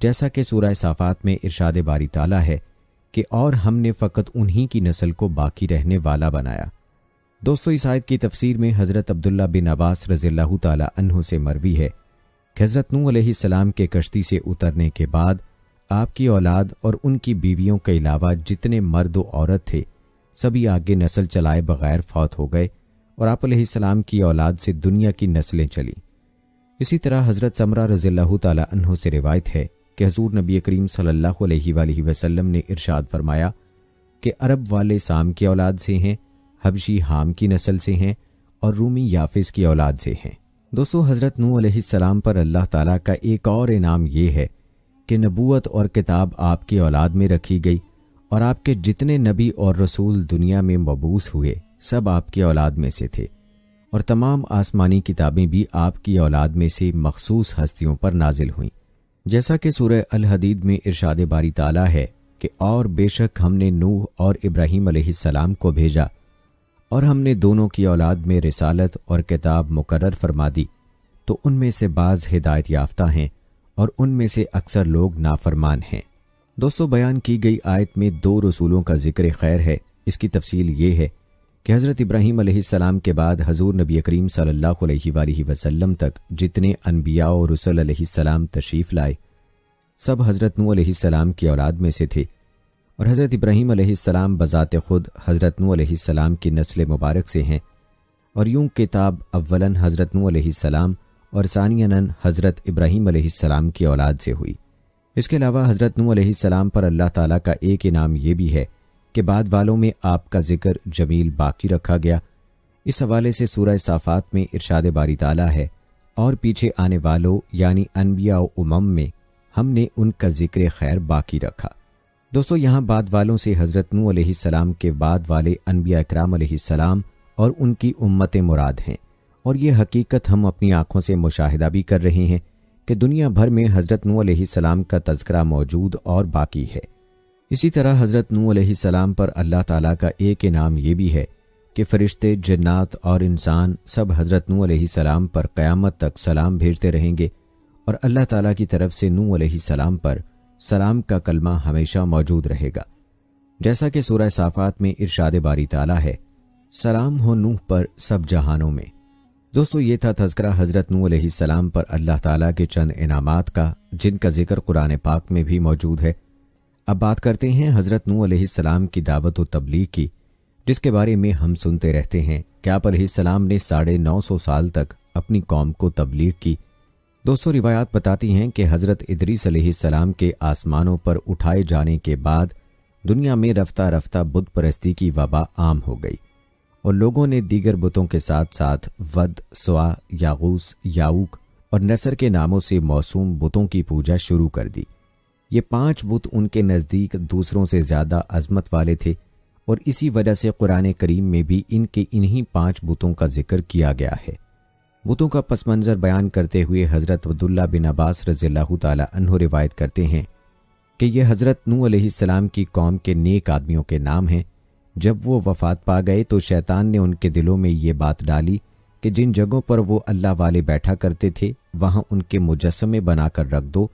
جیسا کہ سورہ صافات میں ارشاد باری تعالیٰ ہے کہ اور ہم نے فقط انہی کی نسل کو باقی رہنے والا بنایا۔ دوستو، اس آیت کی تفسیر میں حضرت عبداللہ بن عباس رضی اللہ تعالیٰ عنہ سے مروی ہے کہ حضرت نوح علیہ السلام کے کشتی سے اترنے کے بعد آپ کی اولاد اور ان کی بیویوں کے علاوہ جتنے مرد و عورت تھے سبھی آگے نسل چلائے بغیر فوت ہو گئے اور آپ علیہ السلام کی اولاد سے دنیا کی نسلیں چلیں۔ اسی طرح حضرت سمرہ رضی اللہ تعالیٰ عنہ سے روایت ہے کہ حضور نبی کریم صلی اللہ علیہ وآلہ وسلم نے ارشاد فرمایا کہ عرب والے سام کی اولاد سے ہیں، حبشی حام کی نسل سے ہیں اور رومی یافس کی اولاد سے ہیں۔ دوستو، حضرت نوح علیہ السلام پر اللہ تعالیٰ کا ایک اور انعام یہ ہے کہ نبوت اور کتاب آپ کی اولاد میں رکھی گئی اور آپ کے جتنے نبی اور رسول دنیا میں مبعوث ہوئے سب آپ کی اولاد میں سے تھے، اور تمام آسمانی کتابیں بھی آپ کی اولاد میں سے مخصوص ہستیوں پر نازل ہوئیں، جیسا کہ سورہ الحدید میں ارشاد باری تعالیٰ ہے کہ اور بے شک ہم نے نوح اور ابراہیم علیہ السلام کو بھیجا اور ہم نے دونوں کی اولاد میں رسالت اور کتاب مقرر فرما دی، تو ان میں سے بعض ہدایت یافتہ ہیں اور ان میں سے اکثر لوگ نافرمان ہیں۔ دوستو، بیان کی گئی آیت میں 2 رسولوں کا ذکر خیر ہے۔ اس کی تفصیل یہ ہے کہ حضرت ابراہیم علیہ السلام کے بعد حضور نبی کریم صلی اللہ علیہ وآلہ وسلم تک جتنے انبیاء اور رسل علیہ السلام تشریف لائے سب حضرت نوح علیہ السلام کی اولاد میں سے تھے، اور حضرت ابراہیم علیہ السلام بذات خود حضرت نوح علیہ السلام کی نسل مبارک سے ہیں، اور یوں کتاب اولاً حضرت نوح علیہ السلام اور ثانیاً حضرت ابراہیم علیہ السلام کی اولاد سے ہوئی۔ اس کے علاوہ حضرت نوح علیہ السلام پر اللہ تعالیٰ کا ایک انعام یہ بھی ہے کہ بعد والوں میں آپ کا ذکر جمیل باقی رکھا گیا۔ اس حوالے سے سورہ صافات میں ارشاد باری تعالیٰ ہے، اور پیچھے آنے والوں یعنی انبیاء و امم میں ہم نے ان کا ذکر خیر باقی رکھا۔ دوستو، یہاں بعد والوں سے حضرت نوح علیہ السلام کے بعد والے انبیاء اکرام علیہ السلام اور ان کی امت مراد ہیں، اور یہ حقیقت ہم اپنی آنکھوں سے مشاہدہ بھی کر رہے ہیں کہ دنیا بھر میں حضرت نوح علیہ السلام کا تذکرہ موجود اور باقی ہے۔ اسی طرح حضرت نوح علیہ السلام پر اللہ تعالیٰ کا ایک انعام یہ بھی ہے کہ فرشتے، جنات اور انسان سب حضرت نوح علیہ السلام پر قیامت تک سلام بھیجتے رہیں گے، اور اللہ تعالیٰ کی طرف سے نوح علیہ السلام پر سلام کا کلمہ ہمیشہ موجود رہے گا، جیسا کہ سورہ صافات میں ارشاد باری تعالیٰ ہے، سلام ہو نوح پر سب جہانوں میں۔ دوستو، یہ تھا تذکرہ حضرت نوح علیہ السلام پر اللہ تعالیٰ کے چند انعامات کا، جن کا ذکر قرآن پاک میں بھی موجود ہے۔ اب بات کرتے ہیں حضرت نوح علیہ السلام کی دعوت و تبلیغ کی، جس کے بارے میں ہم سنتے رہتے ہیں کہ آپ علیہ السلام نے 950 سال تک اپنی قوم کو تبلیغ کی۔ دوستو، روایات بتاتی ہیں کہ حضرت ادریس علیہ السلام کے آسمانوں پر اٹھائے جانے کے بعد دنیا میں رفتہ رفتہ بت پرستی کی وبا عام ہو گئی، اور لوگوں نے دیگر بتوں کے ساتھ ساتھ ود، سوا، یاغوس، یاؤق اور نصر کے ناموں سے موسوم بتوں کی پوجا شروع کر دی۔ یہ 5 بت ان کے نزدیک دوسروں سے زیادہ عظمت والے تھے، اور اسی وجہ سے قرآن کریم میں بھی ان کے انہی 5 بتوں کا ذکر کیا گیا ہے۔ بتوں کا پس منظر بیان کرتے ہوئے حضرت عبداللہ بن عباس رضی اللہ تعالیٰ عنہ روایت کرتے ہیں کہ یہ حضرت نوح علیہ السلام کی قوم کے نیک آدمیوں کے نام ہیں۔ جب وہ وفات پا گئے تو شیطان نے ان کے دلوں میں یہ بات ڈالی کہ جن جگہوں پر وہ اللہ والے بیٹھا کرتے تھے وہاں ان کے مجسمے بنا کر رکھ دو،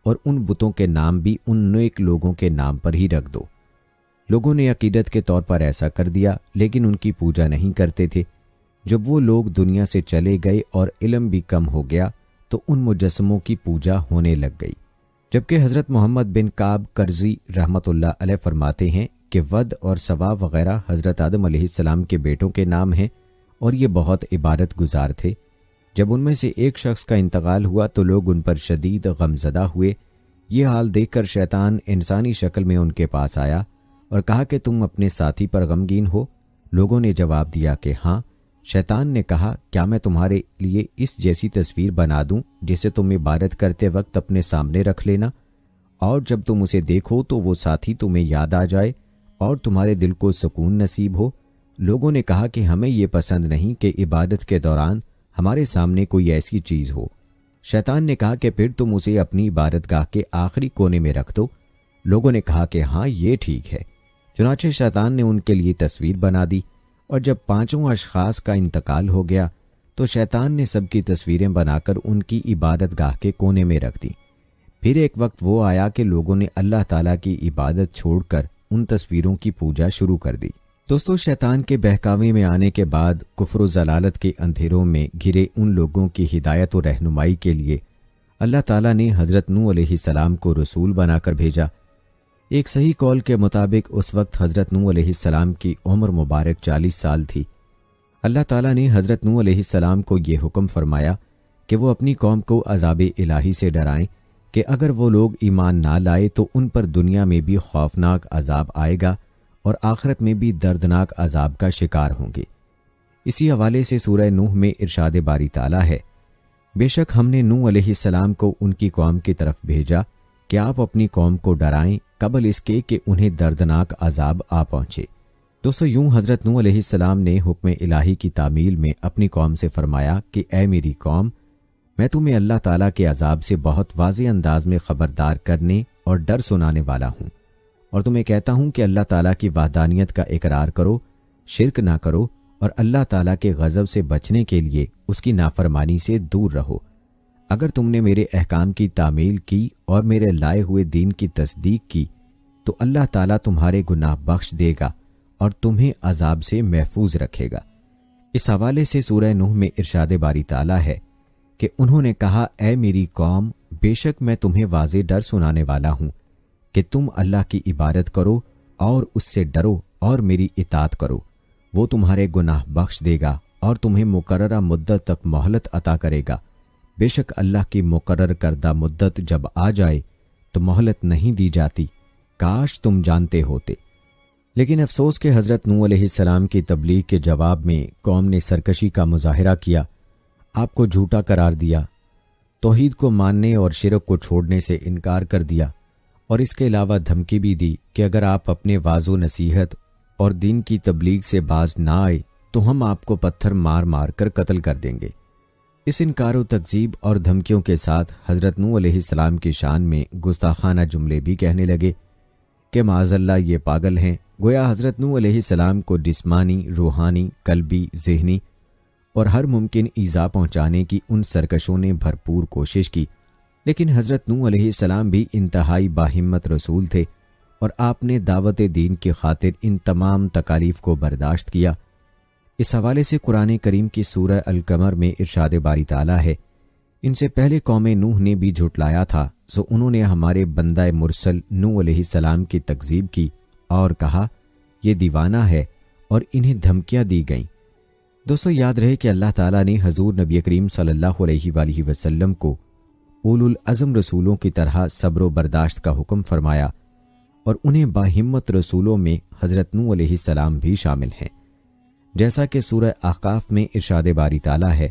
اور ان بتوں کے نام بھی ان نیک لوگوں کے نام پر ہی رکھ دو۔ لوگوں نے عقیدت کے طور پر ایسا کر دیا، لیکن ان کی پوجا نہیں کرتے تھے۔ جب وہ لوگ دنیا سے چلے گئے اور علم بھی کم ہو گیا تو ان مجسموں کی پوجا ہونے لگ گئی، جبکہ حضرت محمد بن کعب کرزی رحمۃ اللہ علیہ فرماتے ہیں کہ ود اور سوا وغیرہ حضرت آدم علیہ السلام کے بیٹوں کے نام ہیں، اور یہ بہت عبادت گزار تھے۔ جب ان میں سے ایک شخص کا انتقال ہوا تو لوگ ان پر شدید غمزدہ ہوئے۔ یہ حال دیکھ کر شیطان انسانی شکل میں ان کے پاس آیا اور کہا کہ تم اپنے ساتھی پر غمگین ہو؟ لوگوں نے جواب دیا کہ ہاں۔ شیطان نے کہا، کیا میں تمہارے لیے اس جیسی تصویر بنا دوں جسے تم عبادت کرتے وقت اپنے سامنے رکھ لینا، اور جب تم اسے دیکھو تو وہ ساتھی تمہیں یاد آ جائے اور تمہارے دل کو سکون نصیب ہو؟ لوگوں نے کہا کہ ہمیں یہ پسند نہیں کہ عبادت کے دوران ہمارے سامنے کوئی ایسی چیز ہو۔ شیطان نے کہا کہ پھر تم اسے اپنی عبادت گاہ کے آخری کونے میں رکھ دو۔ لوگوں نے کہا کہ ہاں، یہ ٹھیک ہے۔ چنانچہ شیطان نے ان کے لیے تصویر بنا دی، اور جب 5 اشخاص کا انتقال ہو گیا تو شیطان نے سب کی تصویریں بنا کر ان کی عبادت گاہ کے کونے میں رکھ دیں۔ پھر ایک وقت وہ آیا کہ لوگوں نے اللہ تعالیٰ کی عبادت چھوڑ کر ان تصویروں کی پوجا شروع کر دی۔ دوستو، شیطان کے بہکاوے میں آنے کے بعد کفر و ضلالت کے اندھیروں میں گھرے ان لوگوں کی ہدایت و رہنمائی کے لیے اللہ تعالیٰ نے حضرت نوح علیہ السلام کو رسول بنا کر بھیجا۔ ایک صحیح قول کے مطابق اس وقت حضرت نوح علیہ السلام کی عمر مبارک 40 سال تھی۔ اللہ تعالیٰ نے حضرت نوح علیہ السلام کو یہ حکم فرمایا کہ وہ اپنی قوم کو عذاب الہی سے ڈرائیں کہ اگر وہ لوگ ایمان نہ لائے تو ان پر دنیا میں بھی خوفناک عذاب آئے گا اور آخرت میں بھی دردناک عذاب کا شکار ہوں گے۔ اسی حوالے سے سورہ نوح میں ارشاد باری تعالیٰ ہے، بے شک ہم نے نوح علیہ السلام کو ان کی قوم کی طرف بھیجا کہ آپ اپنی قوم کو ڈرائیں قبل اس کے کہ انہیں دردناک عذاب آ پہنچے۔ دوستو، یوں حضرت نوح علیہ السلام نے حکم الہی کی تعمیل میں اپنی قوم سے فرمایا کہ اے میری قوم، میں تمہیں اللہ تعالیٰ کے عذاب سے بہت واضح انداز میں خبردار کرنے اور ڈر سنانے والا ہوں، اور تمہیں کہتا ہوں کہ اللہ تعالیٰ کی وحدانیت کا اقرار کرو، شرک نہ کرو، اور اللہ تعالیٰ کے غضب سے بچنے کے لیے اس کی نافرمانی سے دور رہو۔ اگر تم نے میرے احکام کی تعمیل کی اور میرے لائے ہوئے دین کی تصدیق کی تو اللہ تعالیٰ تمہارے گناہ بخش دے گا اور تمہیں عذاب سے محفوظ رکھے گا۔ اس حوالے سے سورہ نوح میں ارشاد باری تعالیٰ ہے کہ انہوں نے کہا، اے میری قوم، بے شک میں تمہیں واضح ڈر سنانے والا ہوں کہ تم اللہ کی عبادت کرو اور اس سے ڈرو اور میری اطاعت کرو، وہ تمہارے گناہ بخش دے گا اور تمہیں مقررہ مدت تک مہلت عطا کرے گا۔ بے شک اللہ کی مقرر کردہ مدت جب آ جائے تو مہلت نہیں دی جاتی، کاش تم جانتے ہوتے۔ لیکن افسوس کہ حضرت نوح علیہ السلام کی تبلیغ کے جواب میں قوم نے سرکشی کا مظاہرہ کیا، آپ کو جھوٹا قرار دیا، توحید کو ماننے اور شرک کو چھوڑنے سے انکار کر دیا، اور اس کے علاوہ دھمکی بھی دی کہ اگر آپ اپنے واعظ و نصیحت اور دین کی تبلیغ سے باز نہ آئے تو ہم آپ کو پتھر مار مار کر قتل کر دیں گے۔ اس انکار و تکذیب اور دھمکیوں کے ساتھ حضرت نوح علیہ السلام کی شان میں گستاخانہ جملے بھی کہنے لگے کہ معاذ اللہ یہ پاگل ہیں۔ گویا حضرت نوح علیہ السلام کو جسمانی، روحانی، قلبی، ذہنی اور ہر ممکن ایذا پہنچانے کی ان سرکشوں نے بھرپور کوشش کی، لیکن حضرت نوح علیہ السلام بھی انتہائی باہمت رسول تھے اور آپ نے دعوت دین کی خاطر ان تمام تکالیف کو برداشت کیا۔ اس حوالے سے قرآن کریم کی سورہ القمر میں ارشاد باری تعالیٰ ہے، ان سے پہلے قوم نوح نے بھی جھٹلایا تھا، سو انہوں نے ہمارے بندہ مرسل نوح علیہ السلام کی تکذیب کی اور کہا یہ دیوانہ ہے، اور انہیں دھمکیاں دی گئیں۔ دوستو، یاد رہے کہ اللہ تعالیٰ نے حضور نبی کریم صلی اللہ علیہ وآلہ وسلم کو اولو العزم رسولوں کی طرح صبر و برداشت کا حکم فرمایا، اور انہیں باہمت رسولوں میں حضرت نوح علیہ السلام بھی شامل ہیں، جیسا کہ سورہ احقاف میں ارشاد باری تعالیٰ ہے،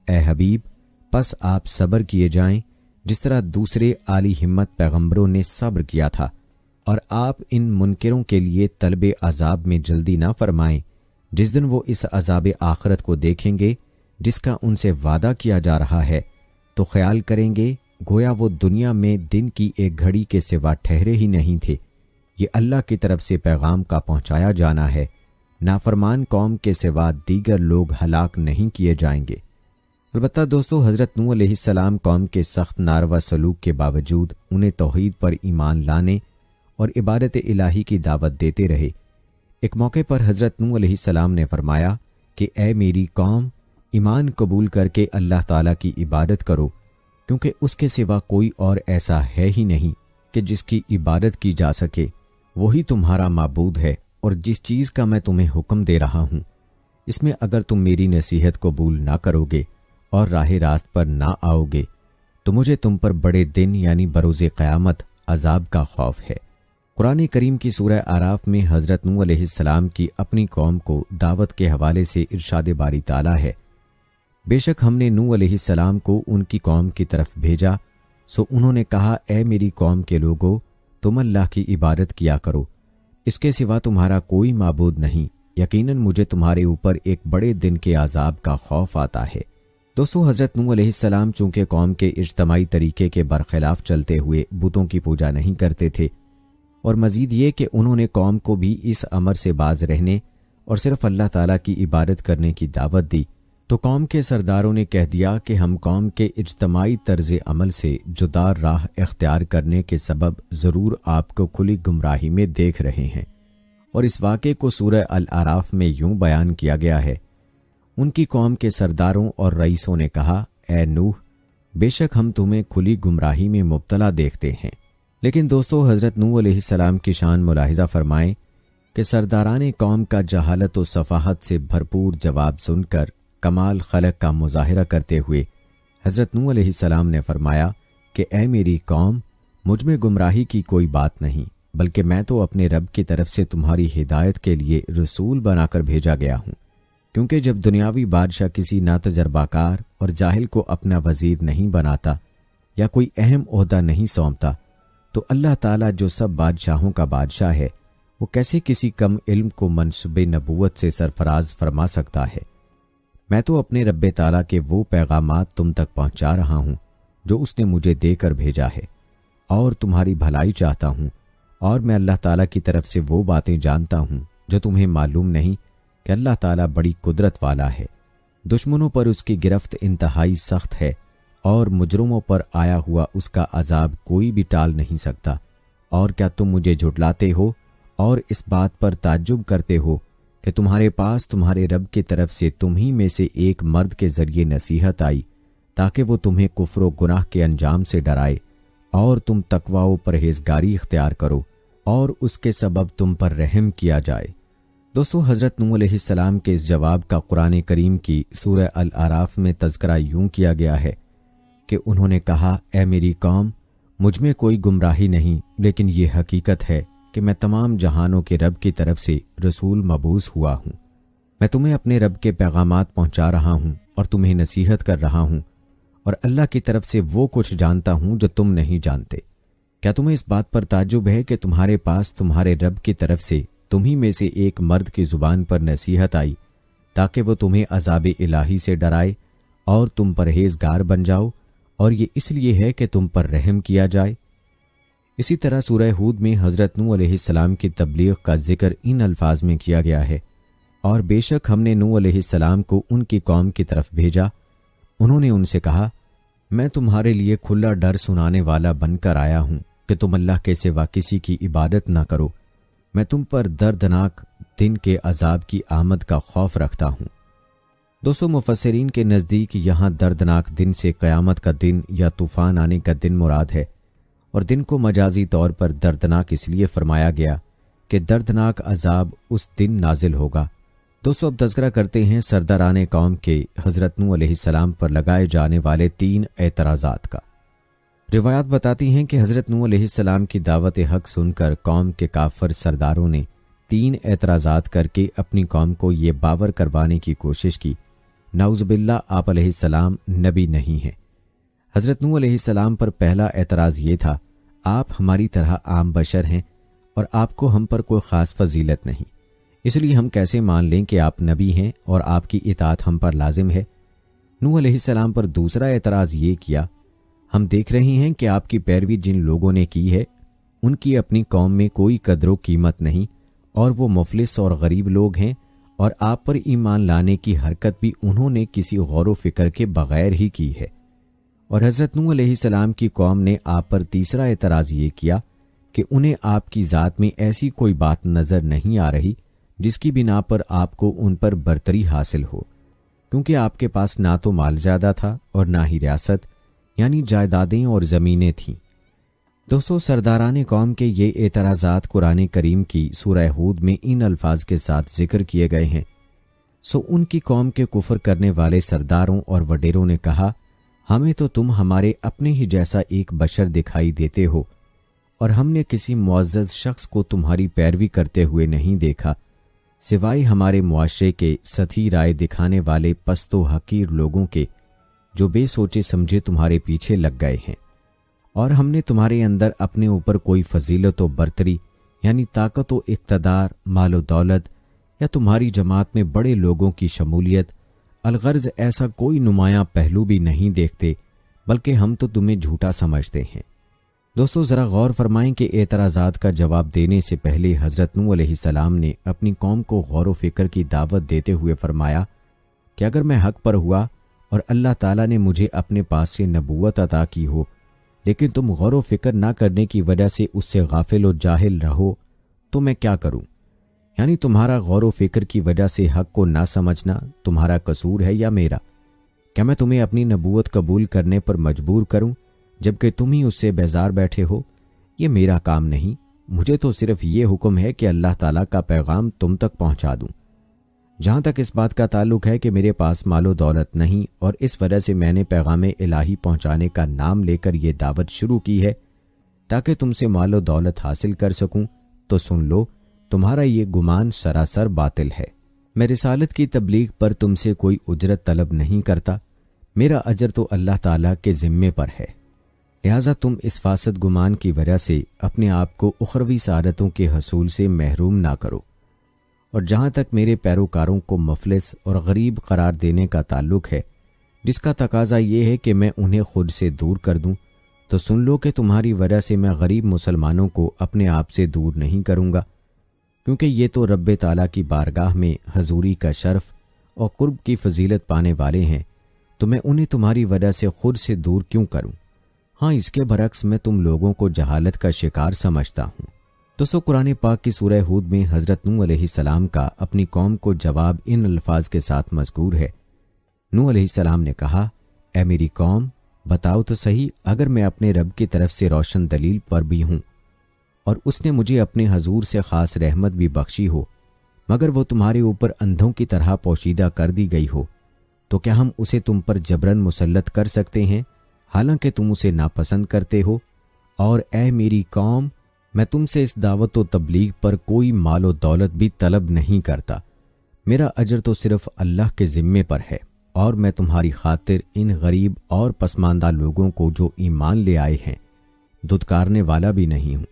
اے حبیب، پس آپ صبر کیے جائیں جس طرح دوسرے عالی ہمت پیغمبروں نے صبر کیا تھا، اور آپ ان منکروں کے لیے طلب عذاب میں جلدی نہ فرمائیں، جس دن وہ اس عذاب آخرت کو دیکھیں گے جس کا ان سے وعدہ کیا جا رہا ہے تو خیال کریں گے گویا وہ دنیا میں دن کی ایک گھڑی کے سوا ٹھہرے ہی نہیں تھے۔ یہ اللہ کی طرف سے پیغام کا پہنچایا جانا ہے، نافرمان قوم کے سوا دیگر لوگ ہلاک نہیں کیے جائیں گے۔ البتہ دوستو، حضرت نوح علیہ السلام قوم کے سخت ناروا سلوک کے باوجود انہیں توحید پر ایمان لانے اور عبادت الہی کی دعوت دیتے رہے۔ ایک موقع پر حضرت نوح علیہ السلام نے فرمایا کہ اے میری قوم، ایمان قبول کر کے اللہ تعالیٰ کی عبادت کرو، کیونکہ اس کے سوا کوئی اور ایسا ہے ہی نہیں کہ جس کی عبادت کی جا سکے، وہی تمہارا معبود ہے، اور جس چیز کا میں تمہیں حکم دے رہا ہوں اس میں اگر تم میری نصیحت قبول نہ کرو گے اور راہ راست پر نہ آؤ گے تو مجھے تم پر بڑے دن یعنی بروز قیامت عذاب کا خوف ہے۔ قرآن کریم کی سورہ اعراف میں حضرت نوح علیہ السلام کی اپنی قوم کو دعوت کے حوالے سے ارشاد باری تعالیٰ ہے، بے شک ہم نے نوح علیہ السلام کو ان کی قوم کی طرف بھیجا، سو انہوں نے کہا اے میری قوم کے لوگو، تم اللہ کی عبادت کیا کرو، اس کے سوا تمہارا کوئی معبود نہیں، یقیناً مجھے تمہارے اوپر ایک بڑے دن کے عذاب کا خوف آتا ہے۔ دوستو، حضرت نوح علیہ السلام چونکہ قوم کے اجتماعی طریقے کے برخلاف چلتے ہوئے بتوں کی پوجا نہیں کرتے تھے، اور مزید یہ کہ انہوں نے قوم کو بھی اس امر سے باز رہنے اور صرف اللہ تعالیٰ کی عبادت کرنے کی دعوت دی، تو قوم کے سرداروں نے کہہ دیا کہ ہم قوم کے اجتماعی طرز عمل سے جدا راہ اختیار کرنے کے سبب ضرور آپ کو کھلی گمراہی میں دیکھ رہے ہیں، اور اس واقعے کو سورہ الاعراف میں یوں بیان کیا گیا ہے۔ ان کی قوم کے سرداروں اور رئیسوں نے کہا، اے نوح، بے شک ہم تمہیں کھلی گمراہی میں مبتلا دیکھتے ہیں۔ لیکن دوستو، حضرت نوح علیہ السلام کی شان ملاحظہ فرمائیں کہ سرداران قوم کا جہالت و صفاحت سے بھرپور جواب سن کر کمال خلق کا مظاہرہ کرتے ہوئے حضرت نوح علیہ السلام نے فرمایا کہ اے میری قوم، مجھ میں گمراہی کی کوئی بات نہیں، بلکہ میں تو اپنے رب کی طرف سے تمہاری ہدایت کے لیے رسول بنا کر بھیجا گیا ہوں، کیونکہ جب دنیاوی بادشاہ کسی ناتجربہ کار اور جاہل کو اپنا وزیر نہیں بناتا یا کوئی اہم عہدہ نہیں سونپتا، تو اللہ تعالیٰ جو سب بادشاہوں کا بادشاہ ہے، وہ کیسے کسی کم علم کو منصب نبوت سے سرفراز فرما سکتا ہے؟ میں تو اپنے رب تعالیٰ کے وہ پیغامات تم تک پہنچا رہا ہوں جو اس نے مجھے دے کر بھیجا ہے، اور تمہاری بھلائی چاہتا ہوں، اور میں اللہ تعالیٰ کی طرف سے وہ باتیں جانتا ہوں جو تمہیں معلوم نہیں کہ اللہ تعالیٰ بڑی قدرت والا ہے، دشمنوں پر اس کی گرفت انتہائی سخت ہے، اور مجرموں پر آیا ہوا اس کا عذاب کوئی بھی ٹال نہیں سکتا۔ اور کیا تم مجھے جھٹلاتے ہو اور اس بات پر تعجب کرتے ہو کہ تمہارے پاس تمہارے رب کی طرف سے تم ہی میں سے ایک مرد کے ذریعے نصیحت آئی تاکہ وہ تمہیں کفر و گناہ کے انجام سے ڈرائے اور تم تقوی و پرہیزگاری اختیار کرو اور اس کے سبب تم پر رحم کیا جائے؟ دوستو، حضرت نوح علیہ السلام کے اس جواب کا قرآن کریم کی سورہ الاعراف میں تذکرہ یوں کیا گیا ہے کہ انہوں نے کہا، اے میری قوم، مجھ میں کوئی گمراہی نہیں، لیکن یہ حقیقت ہے کہ میں تمام جہانوں کے رب کی طرف سے رسول مبعوث ہوا ہوں۔ میں تمہیں اپنے رب کے پیغامات پہنچا رہا ہوں اور تمہیں نصیحت کر رہا ہوں، اور اللہ کی طرف سے وہ کچھ جانتا ہوں جو تم نہیں جانتے۔ کیا تمہیں اس بات پر تعجب ہے کہ تمہارے پاس تمہارے رب کی طرف سے تمہیں میں سے ایک مرد کی زبان پر نصیحت آئی تاکہ وہ تمہیں عذاب الہی سے ڈرائے اور تم پرہیزگار بن جاؤ، اور یہ اس لیے ہے کہ تم پر رحم کیا جائے؟ اسی طرح سورہ ہود میں حضرت نوح علیہ السلام کی تبلیغ کا ذکر ان الفاظ میں کیا گیا ہے، اور بے شک ہم نے نوح علیہ السلام کو ان کی قوم کی طرف بھیجا، انہوں نے ان سے کہا، میں تمہارے لیے کھلا ڈر سنانے والا بن کر آیا ہوں کہ تم اللہ کے سوا کسی کی عبادت نہ کرو، میں تم پر دردناک دن کے عذاب کی آمد کا خوف رکھتا ہوں۔ دوستو، مفسرین کے نزدیک یہاں دردناک دن سے قیامت کا دن یا طوفان آنے کا دن مراد ہے، اور دن کو مجازی طور پر دردناک اس لیے فرمایا گیا کہ دردناک عذاب اس دن نازل ہوگا۔ دوستو، اب تذکرہ کرتے ہیں سرداران قوم کے حضرت نوح علیہ السلام پر لگائے جانے والے 3 اعتراضات کا۔ روایات بتاتی ہیں کہ حضرت نوح علیہ السلام کی دعوت حق سن کر قوم کے کافر سرداروں نے 3 اعتراضات کر کے اپنی قوم کو یہ باور کروانے کی کوشش کی، نعوذ باللہ آپ علیہ السلام نبی نہیں ہیں۔ حضرت نوح علیہ السلام پر پہلا اعتراض یہ تھا، آپ ہماری طرح عام بشر ہیں اور آپ کو ہم پر کوئی خاص فضیلت نہیں، اس لیے ہم کیسے مان لیں کہ آپ نبی ہیں اور آپ کی اطاعت ہم پر لازم ہے۔ نوح علیہ السلام پر دوسرا اعتراض یہ کیا، ہم دیکھ رہے ہیں کہ آپ کی پیروی جن لوگوں نے کی ہے ان کی اپنی قوم میں کوئی قدر و قیمت نہیں، اور وہ مفلس اور غریب لوگ ہیں، اور آپ پر ایمان لانے کی حرکت بھی انہوں نے کسی غور و فکر کے بغیر ہی کی ہے۔ اور حضرت نوح علیہ السلام کی قوم نے آپ پر تیسرا اعتراض یہ کیا کہ انہیں آپ کی ذات میں ایسی کوئی بات نظر نہیں آ رہی جس کی بنا پر آپ کو ان پر برتری حاصل ہو، کیونکہ آپ کے پاس نہ تو مال زیادہ تھا اور نہ ہی ریاست یعنی جائیدادیں اور زمینیں تھیں۔ دوستو، سرداران قوم کے یہ اعتراضات قرآن کریم کی سورہ ہود میں ان الفاظ کے ساتھ ذکر کیے گئے ہیں، ان کی قوم کے کفر کرنے والے سرداروں اور وڈیروں نے کہا، ہمیں تو تم ہمارے اپنے ہی جیسا ایک بشر دکھائی دیتے ہو، اور ہم نے کسی معزز شخص کو تمہاری پیروی کرتے ہوئے نہیں دیکھا سوائے ہمارے معاشرے کے سطحی رائے دکھانے والے پست و حقیر لوگوں کے جو بے سوچے سمجھے تمہارے پیچھے لگ گئے ہیں، اور ہم نے تمہارے اندر اپنے اوپر کوئی فضیلت و برتری یعنی طاقت و اقتدار، مال و دولت یا تمہاری جماعت میں بڑے لوگوں کی شمولیت، الغرض ایسا کوئی نمایاں پہلو بھی نہیں دیکھتے، بلکہ ہم تو تمہیں جھوٹا سمجھتے ہیں۔ دوستو، ذرا غور فرمائیں کہ اعتراضات کا جواب دینے سے پہلے حضرت نوح علیہ السلام نے اپنی قوم کو غور و فکر کی دعوت دیتے ہوئے فرمایا، کہ اگر میں حق پر ہوا اور اللہ تعالیٰ نے مجھے اپنے پاس سے نبوت عطا کی ہو، لیکن تم غور و فکر نہ کرنے کی وجہ سے اس سے غافل و جاہل رہو، تو میں کیا کروں؟ یعنی تمہارا غور و فکر کی وجہ سے حق کو نہ سمجھنا تمہارا قصور ہے یا میرا؟ کیا میں تمہیں اپنی نبوت قبول کرنے پر مجبور کروں جبکہ تم ہی اس سے بیزار بیٹھے ہو؟ یہ میرا کام نہیں، مجھے تو صرف یہ حکم ہے کہ اللہ تعالیٰ کا پیغام تم تک پہنچا دوں۔ جہاں تک اس بات کا تعلق ہے کہ میرے پاس مال و دولت نہیں اور اس وجہ سے میں نے پیغام الہی پہنچانے کا نام لے کر یہ دعوت شروع کی ہے تاکہ تم سے مال و دولت حاصل کر سکوں، تو سن لو، تمہارا یہ گمان سراسر باطل ہے۔ میں رسالت کی تبلیغ پر تم سے کوئی اجرت طلب نہیں کرتا، میرا اجر تو اللہ تعالیٰ کے ذمے پر ہے، لہٰذا تم اس فاسد گمان کی وجہ سے اپنے آپ کو اخروی سعادتوں کے حصول سے محروم نہ کرو۔ اور جہاں تک میرے پیروکاروں کو مفلس اور غریب قرار دینے کا تعلق ہے، جس کا تقاضا یہ ہے کہ میں انہیں خود سے دور کر دوں، تو سن لو کہ تمہاری وجہ سے میں غریب مسلمانوں کو اپنے آپ سے دور نہیں کروں گا، کیونکہ یہ تو رب تعالیٰ کی بارگاہ میں حضوری کا شرف اور قرب کی فضیلت پانے والے ہیں، تو میں انہیں تمہاری وجہ سے خود سے دور کیوں کروں؟ ہاں، اس کے برعکس میں تم لوگوں کو جہالت کا شکار سمجھتا ہوں۔ دوستو، قرآن پاک کی سورہ ہود میں حضرت نوح علیہ السلام کا اپنی قوم کو جواب ان الفاظ کے ساتھ مذکور ہے۔ نوح علیہ السلام نے کہا، اے میری قوم، بتاؤ تو صحیح، اگر میں اپنے رب کی طرف سے روشن دلیل پر بھی ہوں اور اس نے مجھے اپنے حضور سے خاص رحمت بھی بخشی ہو، مگر وہ تمہارے اوپر اندھوں کی طرح پوشیدہ کر دی گئی ہو، تو کیا ہم اسے تم پر جبراً مسلط کر سکتے ہیں حالانکہ تم اسے ناپسند کرتے ہو؟ اور اے میری قوم، میں تم سے اس دعوت و تبلیغ پر کوئی مال و دولت بھی طلب نہیں کرتا، میرا اجر تو صرف اللہ کے ذمے پر ہے، اور میں تمہاری خاطر ان غریب اور پسماندہ لوگوں کو جو ایمان لے آئے ہیں دھتکارنے والا بھی نہیں ہوں۔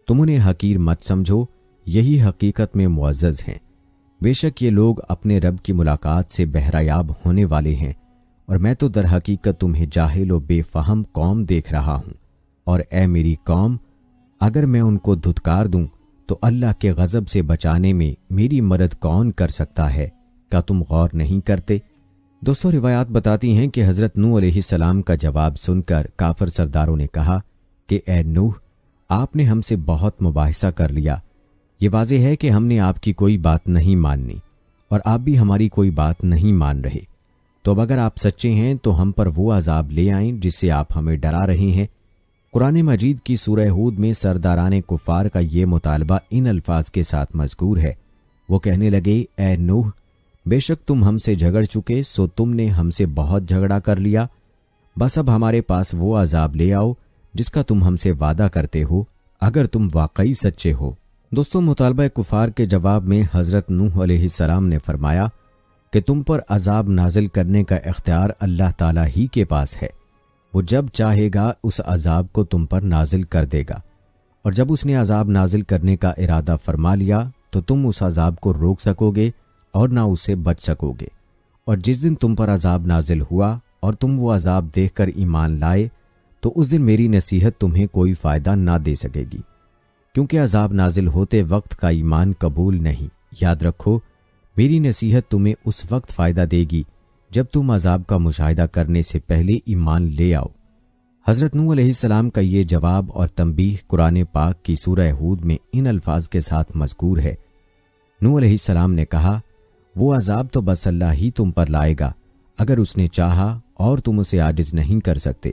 تم انہیں حقیر مت سمجھو، یہی حقیقت میں معزز ہیں۔ بے شک یہ لوگ اپنے رب کی ملاقات سے بہرایاب ہونے والے ہیں، اور میں تو در حقیقت تمہیں جاہل و بے فہم قوم دیکھ رہا ہوں۔ اور اے میری قوم، اگر میں ان کو دھتکار دوں تو اللہ کے غضب سے بچانے میں میری مدد کون کر سکتا ہے؟ کیا تم غور نہیں کرتے؟ دوستو، روایات بتاتی ہیں کہ حضرت نوح علیہ السلام کا جواب سن کر کافر سرداروں نے کہا کہ اے نوح، آپ نے ہم سے بہت مباحثہ کر لیا، یہ واضح ہے کہ ہم نے آپ کی کوئی بات نہیں ماننی اور آپ بھی ہماری کوئی بات نہیں مان رہے، تو اب اگر آپ سچے ہیں تو ہم پر وہ عذاب لے آئیں جس سے آپ ہمیں ڈرا رہے ہیں۔ قرآن مجید کی سورہ ہود میں سرداران کفار کا یہ مطالبہ ان الفاظ کے ساتھ مذکور ہے۔ وہ کہنے لگے، اے نوح، بے شک تم ہم سے جھگڑ چکے، سو تم نے ہم سے بہت جھگڑا کر لیا، بس اب ہمارے پاس وہ عذاب لے آؤ جس کا تم ہم سے وعدہ کرتے ہو، اگر تم واقعی سچے ہو۔ دوستو، مطالبہ کفار کے جواب میں حضرت نوح علیہ السلام نے فرمایا کہ تم پر عذاب نازل کرنے کا اختیار اللہ تعالیٰ ہی کے پاس ہے، وہ جب چاہے گا اس عذاب کو تم پر نازل کر دے گا، اور جب اس نے عذاب نازل کرنے کا ارادہ فرما لیا تو تم اس عذاب کو روک سکو گے اور نہ اسے بچ سکو گے۔ اور جس دن تم پر عذاب نازل ہوا اور تم وہ عذاب دیکھ کر ایمان لائے تو اس دن میری نصیحت تمہیں کوئی فائدہ نہ دے سکے گی، کیونکہ عذاب نازل ہوتے وقت کا ایمان قبول نہیں۔ یاد رکھو، میری نصیحت تمہیں اس وقت فائدہ دے گی جب تم عذاب کا مشاہدہ کرنے سے پہلے ایمان لے آؤ۔ حضرت نوح علیہ السلام کا یہ جواب اور تنبیہ قرآن پاک کی سورہ ہود میں ان الفاظ کے ساتھ مذکور ہے۔ نوح علیہ السلام نے کہا، وہ عذاب تو بس اللہ ہی تم پر لائے گا اگر اس نے چاہا، اور تم اسے عاجز نہیں کر سکتے،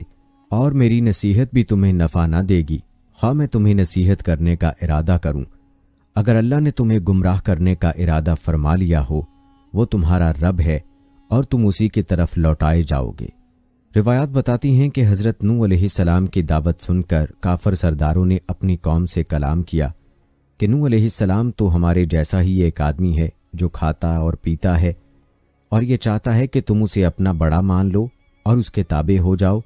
اور میری نصیحت بھی تمہیں نفع نہ دے گی، خواہ میں تمہیں نصیحت کرنے کا ارادہ کروں۔ اگر اللہ نے تمہیں گمراہ کرنے کا ارادہ فرما لیا ہو، وہ تمہارا رب ہے اور تم اسی کی طرف لوٹائے جاؤ گے۔ روایات بتاتی ہیں کہ حضرت نوح علیہ السلام کی دعوت سن کر کافر سرداروں نے اپنی قوم سے کلام کیا کہ نوح علیہ السلام تو ہمارے جیسا ہی ایک آدمی ہے جو کھاتا اور پیتا ہے، اور یہ چاہتا ہے کہ تم اسے اپنا بڑا مان لو اور اس کے تابع ہو جاؤ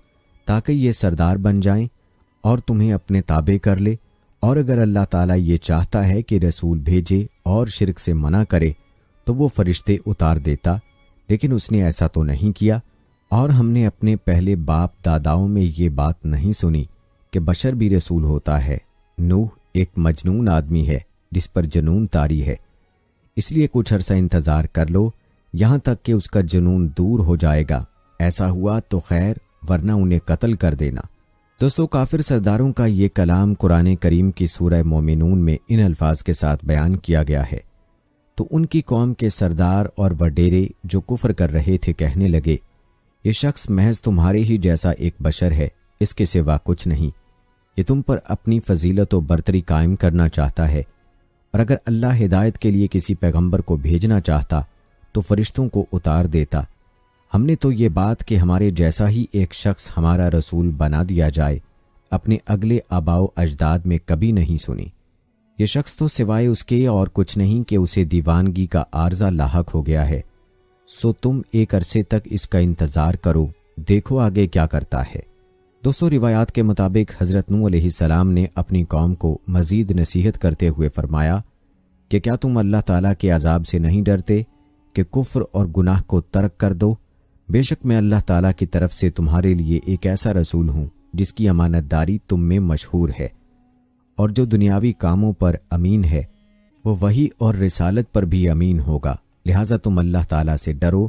تاکہ یہ سردار بن جائیں اور تمہیں اپنے تابع کر لے۔ اور اگر اللہ تعالیٰ یہ چاہتا ہے کہ رسول بھیجے اور شرک سے منع کرے تو وہ فرشتے اتار دیتا، لیکن اس نے ایسا تو نہیں کیا، اور ہم نے اپنے پہلے باپ داداؤں میں یہ بات نہیں سنی کہ بشر بھی رسول ہوتا ہے۔ نوح ایک مجنون آدمی ہے جس پر جنون طاری ہے، اس لیے کچھ عرصہ انتظار کر لو، یہاں تک کہ اس کا جنون دور ہو جائے گا۔ ایسا ہوا تو خیر، ورنہ انہیں قتل کر دینا۔ دوستو، کافر سرداروں کا یہ کلام قرآن کریم کی سورہ مومنون میں ان الفاظ کے ساتھ بیان کیا گیا ہے۔ تو ان کی قوم کے سردار اور وڈیرے جو کفر کر رہے تھے کہنے لگے، یہ شخص محض تمہارے ہی جیسا ایک بشر ہے، اس کے سوا کچھ نہیں۔ یہ تم پر اپنی فضیلت و برتری قائم کرنا چاہتا ہے، اور اگر اللہ ہدایت کے لیے کسی پیغمبر کو بھیجنا چاہتا تو فرشتوں کو اتار دیتا۔ ہم نے تو یہ بات کہ ہمارے جیسا ہی ایک شخص ہمارا رسول بنا دیا جائے اپنے اگلے آباء و اجداد میں کبھی نہیں سنی۔ یہ شخص تو سوائے اس کے اور کچھ نہیں کہ اسے دیوانگی کا عارضہ لاحق ہو گیا ہے، سو تم ایک عرصے تک اس کا انتظار کرو، دیکھو آگے کیا کرتا ہے۔ دوستو، روایات کے مطابق حضرت نوح علیہ السلام نے اپنی قوم کو مزید نصیحت کرتے ہوئے فرمایا کہ کیا تم اللہ تعالیٰ کے عذاب سے نہیں ڈرتے کہ کفر اور گناہ کو ترک کر دو؟ بے شک میں اللہ تعالیٰ کی طرف سے تمہارے لیے ایک ایسا رسول ہوں جس کی امانت داری تم میں مشہور ہے، اور جو دنیاوی کاموں پر امین ہے وہ وحی اور رسالت پر بھی امین ہوگا۔ لہٰذا تم اللہ تعالیٰ سے ڈرو،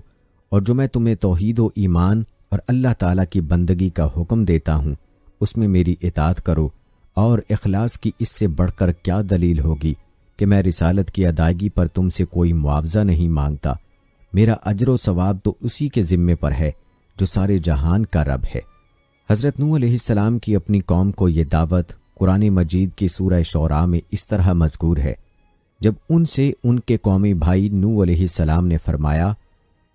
اور جو میں تمہیں توحید و ایمان اور اللہ تعالیٰ کی بندگی کا حکم دیتا ہوں اس میں میری اطاعت کرو، اور اخلاص کی اس سے بڑھ کر کیا دلیل ہوگی کہ میں رسالت کی ادائیگی پر تم سے کوئی معاوضہ نہیں مانگتا۔ میرا اجر و ثواب تو اسی کے ذمے پر ہے جو سارے جہان کا رب ہے۔ حضرت نوح علیہ السلام کی اپنی قوم کو یہ دعوت قرآن مجید کی سورہ شعراء میں اس طرح مذکور ہے، جب ان سے ان کے قومی بھائی نوح علیہ السلام نے فرمایا،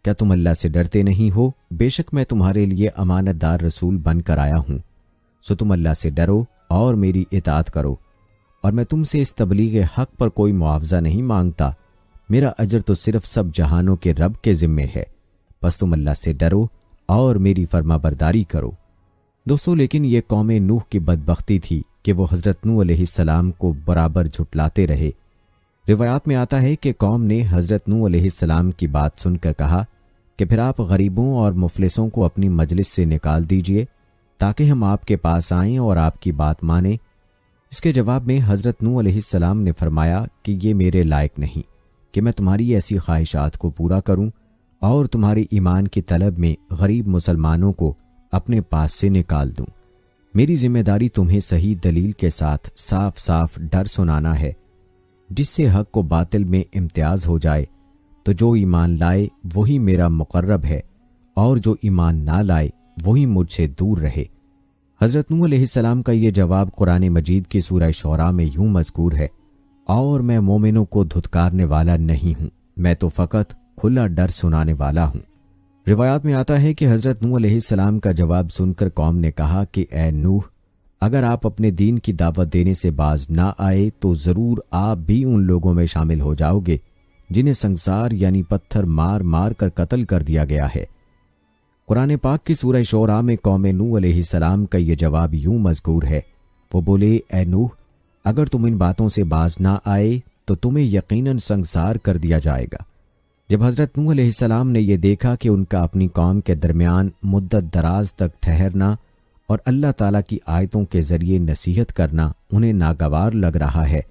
کیا تم اللہ سے ڈرتے نہیں ہو؟ بے شک میں تمہارے لیے امانت دار رسول بن کر آیا ہوں، سو تم اللہ سے ڈرو اور میری اطاعت کرو، اور میں تم سے اس تبلیغ حق پر کوئی معاوضہ نہیں مانگتا، میرا اجر تو صرف سب جہانوں کے رب کے ذمے ہے، بس تم اللہ سے ڈرو اور میری فرما برداری کرو۔ دوستو، لیکن یہ قوم نوح کی بدبختی تھی کہ وہ حضرت نوح علیہ السلام کو برابر جھٹلاتے رہے۔ روایات میں آتا ہے کہ قوم نے حضرت نوح علیہ السلام کی بات سن کر کہا کہ پھر آپ غریبوں اور مفلسوں کو اپنی مجلس سے نکال دیجئے تاکہ ہم آپ کے پاس آئیں اور آپ کی بات مانیں۔ اس کے جواب میں حضرت نوح علیہ السلام نے فرمایا کہ یہ میرے لائق نہیں کہ میں تمہاری ایسی خواہشات کو پورا کروں اور تمہارے ایمان کی طلب میں غریب مسلمانوں کو اپنے پاس سے نکال دوں۔ میری ذمہ داری تمہیں صحیح دلیل کے ساتھ صاف صاف ڈر سنانا ہے، جس سے حق کو باطل میں امتیاز ہو جائے، تو جو ایمان لائے وہی میرا مقرب ہے، اور جو ایمان نہ لائے وہی مجھ سے دور رہے۔ حضرت نوح علیہ السلام کا یہ جواب قرآن مجید کی سورہ شعراء میں یوں مذکور ہے، اور میں مومنوں کو دھتکارنے والا نہیں ہوں، میں تو فقط کھلا ڈر سنانے والا ہوں۔ روایات میں آتا ہے کہ حضرت نوح علیہ السلام کا جواب سن کر قوم نے کہا کہ اے نوح، اگر آپ اپنے دین کی دعوت دینے سے باز نہ آئے تو ضرور آپ بھی ان لوگوں میں شامل ہو جاؤ گے جنہیں سنسار یعنی پتھر مار مار کر قتل کر دیا گیا ہے۔ قرآن پاک کی سورہ شعراء میں قوم نوح علیہ السلام کا یہ جواب یوں مذکور ہے، وہ بولے، اے نوح، اگر تم ان باتوں سے باز نہ آئے تو تمہیں یقیناً سنسار کر دیا جائے گا۔ جب حضرت نوح علیہ السلام نے یہ دیکھا کہ ان کا اپنی قوم کے درمیان مدت دراز تک ٹھہرنا اور اللہ تعالیٰ کی آیتوں کے ذریعے نصیحت کرنا انہیں ناگوار لگ رہا ہے،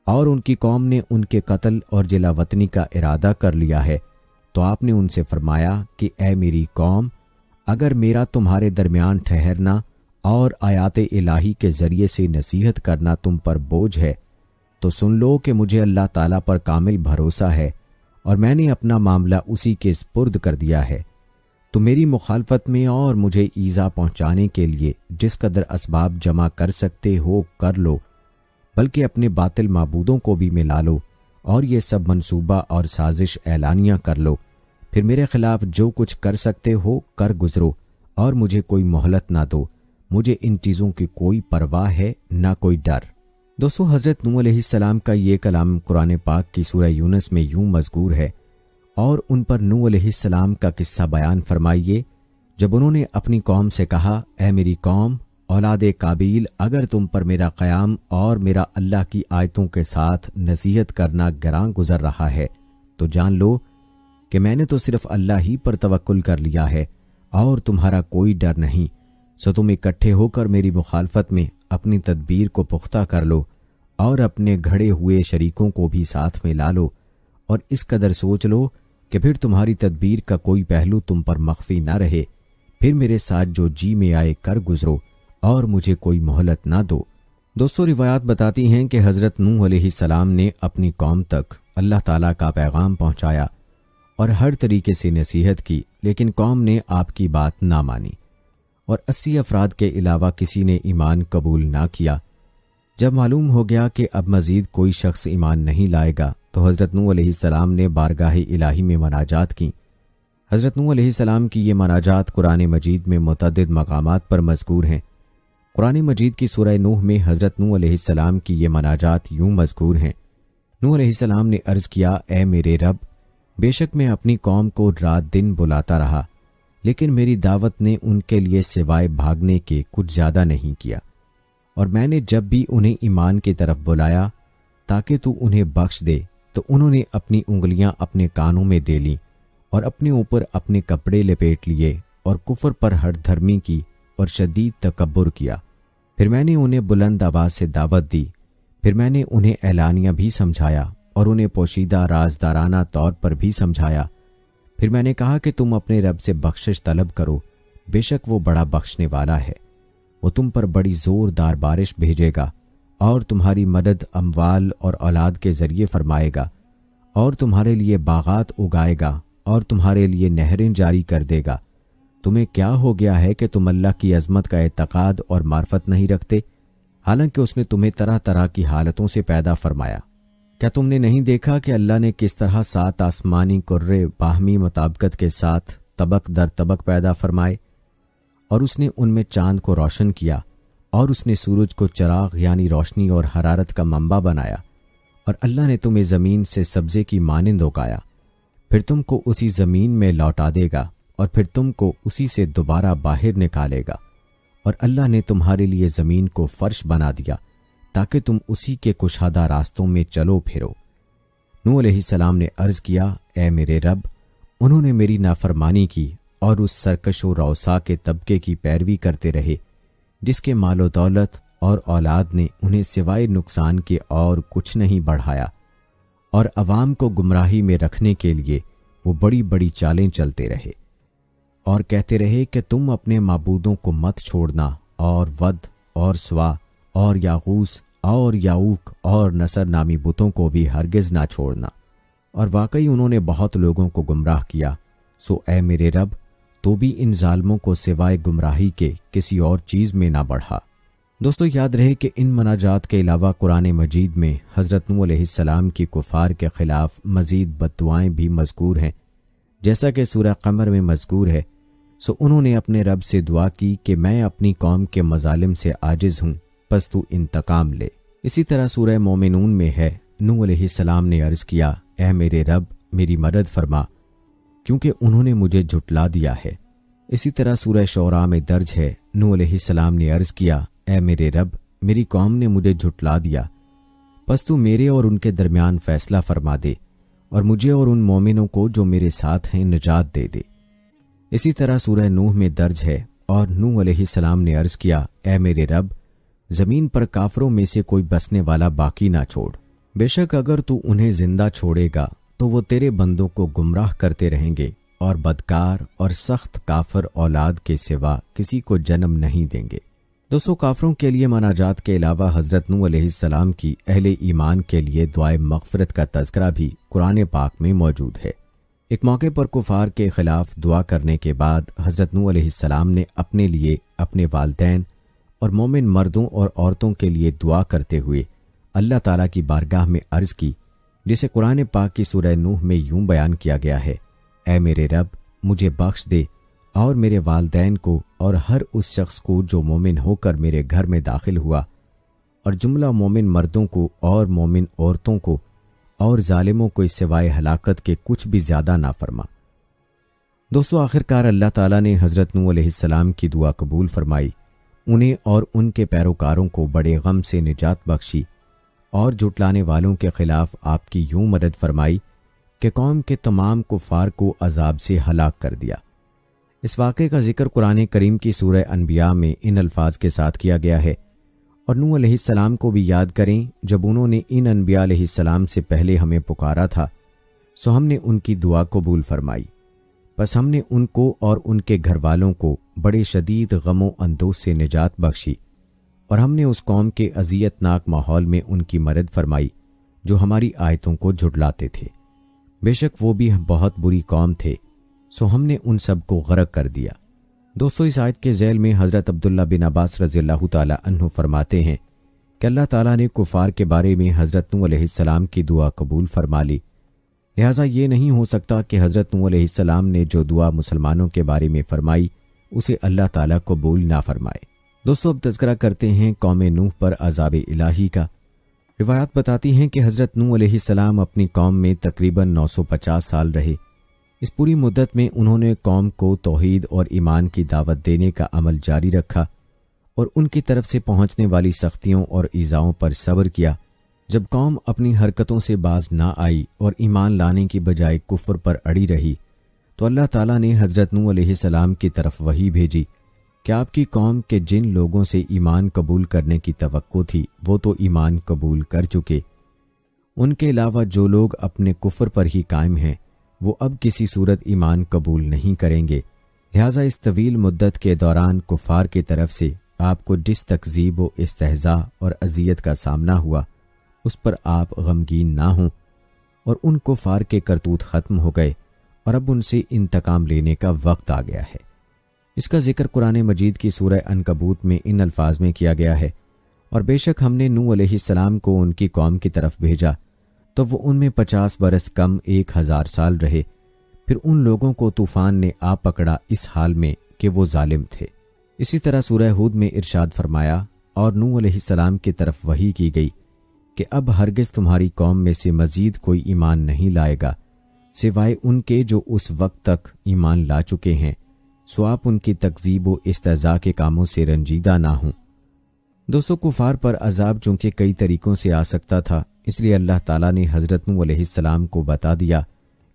اور ان کی قوم نے ان کے قتل اور جلا وطنی کا ارادہ کر لیا ہے، تو آپ نے ان سے فرمایا کہ اے میری قوم، اگر میرا تمہارے درمیان ٹھہرنا اور آیات الہی کے ذریعے سے نصیحت کرنا تم پر بوجھ ہے تو سن لو کہ مجھے اللہ تعالیٰ پر کامل بھروسہ ہے اور میں نے اپنا معاملہ اسی کے سپرد کر دیا ہے۔ تو میری مخالفت میں اور مجھے ایذا پہنچانے کے لیے جس قدر اسباب جمع کر سکتے ہو کر لو، بلکہ اپنے باطل معبودوں کو بھی ملا لو اور یہ سب منصوبہ اور سازش اعلانیہ کر لو، پھر میرے خلاف جو کچھ کر سکتے ہو کر گزرو اور مجھے کوئی مہلت نہ دو، مجھے ان چیزوں کی کوئی پرواہ ہے نہ کوئی ڈر۔ دوستو، حضرت نوح علیہ السلام کا یہ کلام قرآن پاک کی سورہ یونس میں یوں مذکور ہے، اور ان پر نوح علیہ السلام کا قصہ بیان فرمائیے جب انہوں نے اپنی قوم سے کہا، اے میری قوم، اولاد قابیل، اگر تم پر میرا قیام اور میرا اللہ کی آیتوں کے ساتھ نصیحت کرنا گراں گزر رہا ہے تو جان لو کہ میں نے تو صرف اللہ ہی پر توکل کر لیا ہے اور تمہارا کوئی ڈر نہیں، سو تم اکٹھے ہو کر میری مخالفت میں اپنی تدبیر کو پختہ کر لو اور اپنے گھڑے ہوئے شریکوں کو بھی ساتھ میں لا لو، اور اس قدر سوچ لو کہ پھر تمہاری تدبیر کا کوئی پہلو تم پر مخفی نہ رہے، پھر میرے ساتھ جو جی میں آئے کر گزرو اور مجھے کوئی مہلت نہ دو۔ دوستو، روایات بتاتی ہیں کہ حضرت نوح علیہ السلام نے اپنی قوم تک اللہ تعالیٰ کا پیغام پہنچایا اور ہر طریقے سے نصیحت کی، لیکن قوم نے آپ کی بات نہ مانی اور 80 افراد کے علاوہ کسی نے ایمان قبول نہ کیا۔ جب معلوم ہو گیا کہ اب مزید کوئی شخص ایمان نہیں لائے گا تو حضرت نوح علیہ السلام نے بارگاہ الہی میں مناجات کی۔ حضرت نوح علیہ السلام کی یہ مناجات قرآن مجید میں متعدد مقامات پر مذکور ہیں۔ قرآن مجید کی سورہ نوح میں حضرت نوح علیہ السلام کی یہ مناجات یوں مذکور ہیں۔ نوح علیہ السلام نے عرض کیا، اے میرے رب، بے شک میں اپنی قوم کو رات دن بلاتا رہا، لیکن میری دعوت نے ان کے لیے سوائے بھاگنے کے کچھ زیادہ نہیں کیا، اور میں نے جب بھی انہیں ایمان کی طرف بلایا تاکہ تو انہیں بخش دے تو انہوں نے اپنی انگلیاں اپنے کانوں میں دے لیں اور اپنے اوپر اپنے کپڑے لپیٹ لیے اور کفر پر ہٹ دھرمی کی اور شدید تکبر کیا۔ پھر میں نے انہیں بلند آواز سے دعوت دی، پھر میں نے انہیں اعلانیہ بھی سمجھایا اور انہیں پوشیدہ رازدارانہ طور پر بھی سمجھایا۔ پھر میں نے کہا کہ تم اپنے رب سے بخشش طلب کرو، بے شک وہ بڑا بخشنے والا ہے، وہ تم پر بڑی زوردار بارش بھیجے گا اور تمہاری مدد اموال اور اولاد کے ذریعے فرمائے گا، اور تمہارے لیے باغات اگائے گا اور تمہارے لیے نہریں جاری کر دے گا۔ تمہیں کیا ہو گیا ہے کہ تم اللہ کی عظمت کا اعتقاد اور معرفت نہیں رکھتے، حالانکہ اس نے تمہیں طرح طرح کی حالتوں سے پیدا فرمایا؟ کیا تم نے نہیں دیکھا کہ اللہ نے کس طرح 7 آسمانی کرے باہمی مطابقت کے ساتھ طبق در طبق پیدا فرمائے، اور اس نے ان میں چاند کو روشن کیا، اور اس نے سورج کو چراغ یعنی روشنی اور حرارت کا منبع بنایا، اور اللہ نے تمہیں زمین سے سبزے کی مانند اگایا، پھر تم کو اسی زمین میں لوٹا دے گا اور پھر تم کو اسی سے دوبارہ باہر نکالے گا، اور اللہ نے تمہارے لیے زمین کو فرش بنا دیا تاکہ تم اسی کے کشادہ راستوں میں چلو پھرو۔ نوح علیہ السلام نے عرض کیا، اے میرے رب، انہوں نے میری نافرمانی کی اور اس سرکش و روسا کے طبقے کی پیروی کرتے رہے جس کے مال و دولت اور اولاد نے انہیں سوائے نقصان کے اور کچھ نہیں بڑھایا، اور عوام کو گمراہی میں رکھنے کے لیے وہ بڑی بڑی چالیں چلتے رہے اور کہتے رہے کہ تم اپنے معبودوں کو مت چھوڑنا، اور ود اور سوا اور یاغوس اور یعوق اور نصر نامی بتوں کو بھی ہرگز نہ چھوڑنا، اور واقعی انہوں نے بہت لوگوں کو گمراہ کیا۔ سو اے میرے رب، تو بھی ان ظالموں کو سوائے گمراہی کے کسی اور چیز میں نہ بڑھا۔ دوستو، یاد رہے کہ ان مناجات کے علاوہ قرآن مجید میں حضرت نوح علیہ السلام کی کفار کے خلاف مزید بددعائیں بھی مذکور ہیں، جیسا کہ سورہ قمر میں مذکور ہے۔ سو انہوں نے اپنے رب سے دعا کی کہ میں اپنی قوم کے مظالم سے عاجز ہوں، پس تو انتقام لے۔ اسی طرح سورہ مومنون میں ہے، نوح علیہ السلام نے عرض کیا، اے میرے رب، میری مدد فرما، کیونکہ انہوں نے مجھے جھٹلا دیا ہے۔ اسی طرح سورہ شعراء میں درج ہے، نوح علیہ السلام نے عرض کیا، اے میرے رب، میری قوم نے مجھے جھٹلا دیا، پس تو میرے اور ان کے درمیان فیصلہ فرما دے اور مجھے اور ان مومنوں کو جو میرے ساتھ ہیں نجات دے دے۔ اسی طرح سورہ نوح میں درج ہے، اور نوح علیہ السلام نے عرض کیا، اے میرے رب، زمین پر کافروں میں سے کوئی بسنے والا باقی نہ چھوڑ، بے شک اگر تو انہیں زندہ چھوڑے گا تو وہ تیرے بندوں کو گمراہ کرتے رہیں گے اور بدکار اور سخت کافر اولاد کے سوا کسی کو جنم نہیں دیں گے۔ دوستو، کافروں کے لیے مناجات کے علاوہ حضرت نوح علیہ السلام کی اہل ایمان کے لیے دعائے مغفرت کا تذکرہ بھی قرآن پاک میں موجود ہے۔ ایک موقع پر کفار کے خلاف دعا کرنے کے بعد حضرت نوح علیہ السلام نے اپنے لیے، اپنے والدین اور مومن مردوں اور عورتوں کے لیے دعا کرتے ہوئے اللہ تعالیٰ کی بارگاہ میں عرض کی، جسے قرآن پاک کی سورہ نوح میں یوں بیان کیا گیا ہے، اے میرے رب، مجھے بخش دے اور میرے والدین کو اور ہر اس شخص کو جو مومن ہو کر میرے گھر میں داخل ہوا، اور جملہ مومن مردوں کو اور مومن عورتوں کو اور ظالموں کو اس سوائے ہلاکت کے کچھ بھی زیادہ نہ فرما۔ دوستو، آخرکار اللہ تعالیٰ نے حضرت نوح علیہ السلام کی دعا قبول فرمائی، انہیں اور ان کے پیروکاروں کو بڑے غم سے نجات بخشی، اور جھٹلانے والوں کے خلاف آپ کی یوں مدد فرمائی کہ قوم کے تمام کفار کو عذاب سے ہلاک کر دیا۔ اس واقعے کا ذکر قرآن کریم کی سورہ انبیاء میں ان الفاظ کے ساتھ کیا گیا ہے، اور نوح علیہ السلام کو بھی یاد کریں جب انہوں نے ان انبیاء علیہ السلام سے پہلے ہمیں پکارا تھا، سو ہم نے ان کی دعا قبول فرمائی۔ بس ہم نے ان کو اور ان کے گھر والوں کو بڑے شدید غم و اندوز سے نجات بخشی، اور ہم نے اس قوم کے اذیت ناک ماحول میں ان کی مدد فرمائی جو ہماری آیتوں کو جھٹلاتے تھے۔ بے شک وہ بھی بہت بری قوم تھے، سو ہم نے ان سب کو غرق کر دیا۔ دوستو، اس آیت کے ذیل میں حضرت عبداللہ بن عباس رضی اللہ تعالی عنہ فرماتے ہیں کہ اللہ تعالیٰ نے کفار کے بارے میں حضرت نوح علیہ السلام کی دعا قبول فرما لی، لہٰذا یہ نہیں ہو سکتا کہ حضرت نوح علیہ السلام نے جو دعا مسلمانوں کے بارے میں فرمائی اسے اللہ تعالیٰ قبول نہ فرمائے۔ دوستو، اب تذکرہ کرتے ہیں قوم نوح پر عذاب الہی کا۔ روایات بتاتی ہیں کہ حضرت نوح علیہ السلام اپنی قوم میں تقریباً 950 سال رہے۔ اس پوری مدت میں انہوں نے قوم کو توحید اور ایمان کی دعوت دینے کا عمل جاری رکھا اور ان کی طرف سے پہنچنے والی سختیوں اور ایذاؤں پر صبر کیا۔ جب قوم اپنی حرکتوں سے باز نہ آئی اور ایمان لانے کی بجائے کفر پر اڑی رہی تو اللہ تعالیٰ نے حضرت نوح علیہ السلام کی طرف وحی بھیجی کہ آپ کی قوم کے جن لوگوں سے ایمان قبول کرنے کی توقع تھی وہ تو ایمان قبول کر چکے، ان کے علاوہ جو لوگ اپنے کفر پر ہی قائم ہیں وہ اب کسی صورت ایمان قبول نہیں کریں گے، لہٰذا اس طویل مدت کے دوران کفار کی طرف سے آپ کو جس تکذیب و استہزاء اور اذیت کا سامنا ہوا اس پر آپ غمگین نہ ہوں، اور ان کفار کے کرتوت ختم ہو گئے اور اب ان سے انتقام لینے کا وقت آ گیا ہے۔ اس کا ذکر قرآن مجید کی سورہ عنکبوت میں ان الفاظ میں کیا گیا ہے، اور بے شک ہم نے نوح علیہ السلام کو ان کی قوم کی طرف بھیجا تو وہ ان میں 50 برس کم 1000 سال رہے، پھر ان لوگوں کو طوفان نے آ پکڑا اس حال میں کہ وہ ظالم تھے۔ اسی طرح سورہ ہود میں ارشاد فرمایا، اور نوح علیہ السلام کی طرف وحی کی گئی کہ اب ہرگز تمہاری قوم میں سے مزید کوئی ایمان نہیں لائے گا سوائے ان کے جو اس وقت تک ایمان لا چکے ہیں، سو آپ ان کی تکذیب و استہزاء کے کاموں سے رنجیدہ نہ ہوں۔ دوستو، کفار پر عذاب چونکہ کئی طریقوں سے آ سکتا تھا، اس لیے اللہ تعالیٰ نے حضرت نوح علیہ السلام کو بتا دیا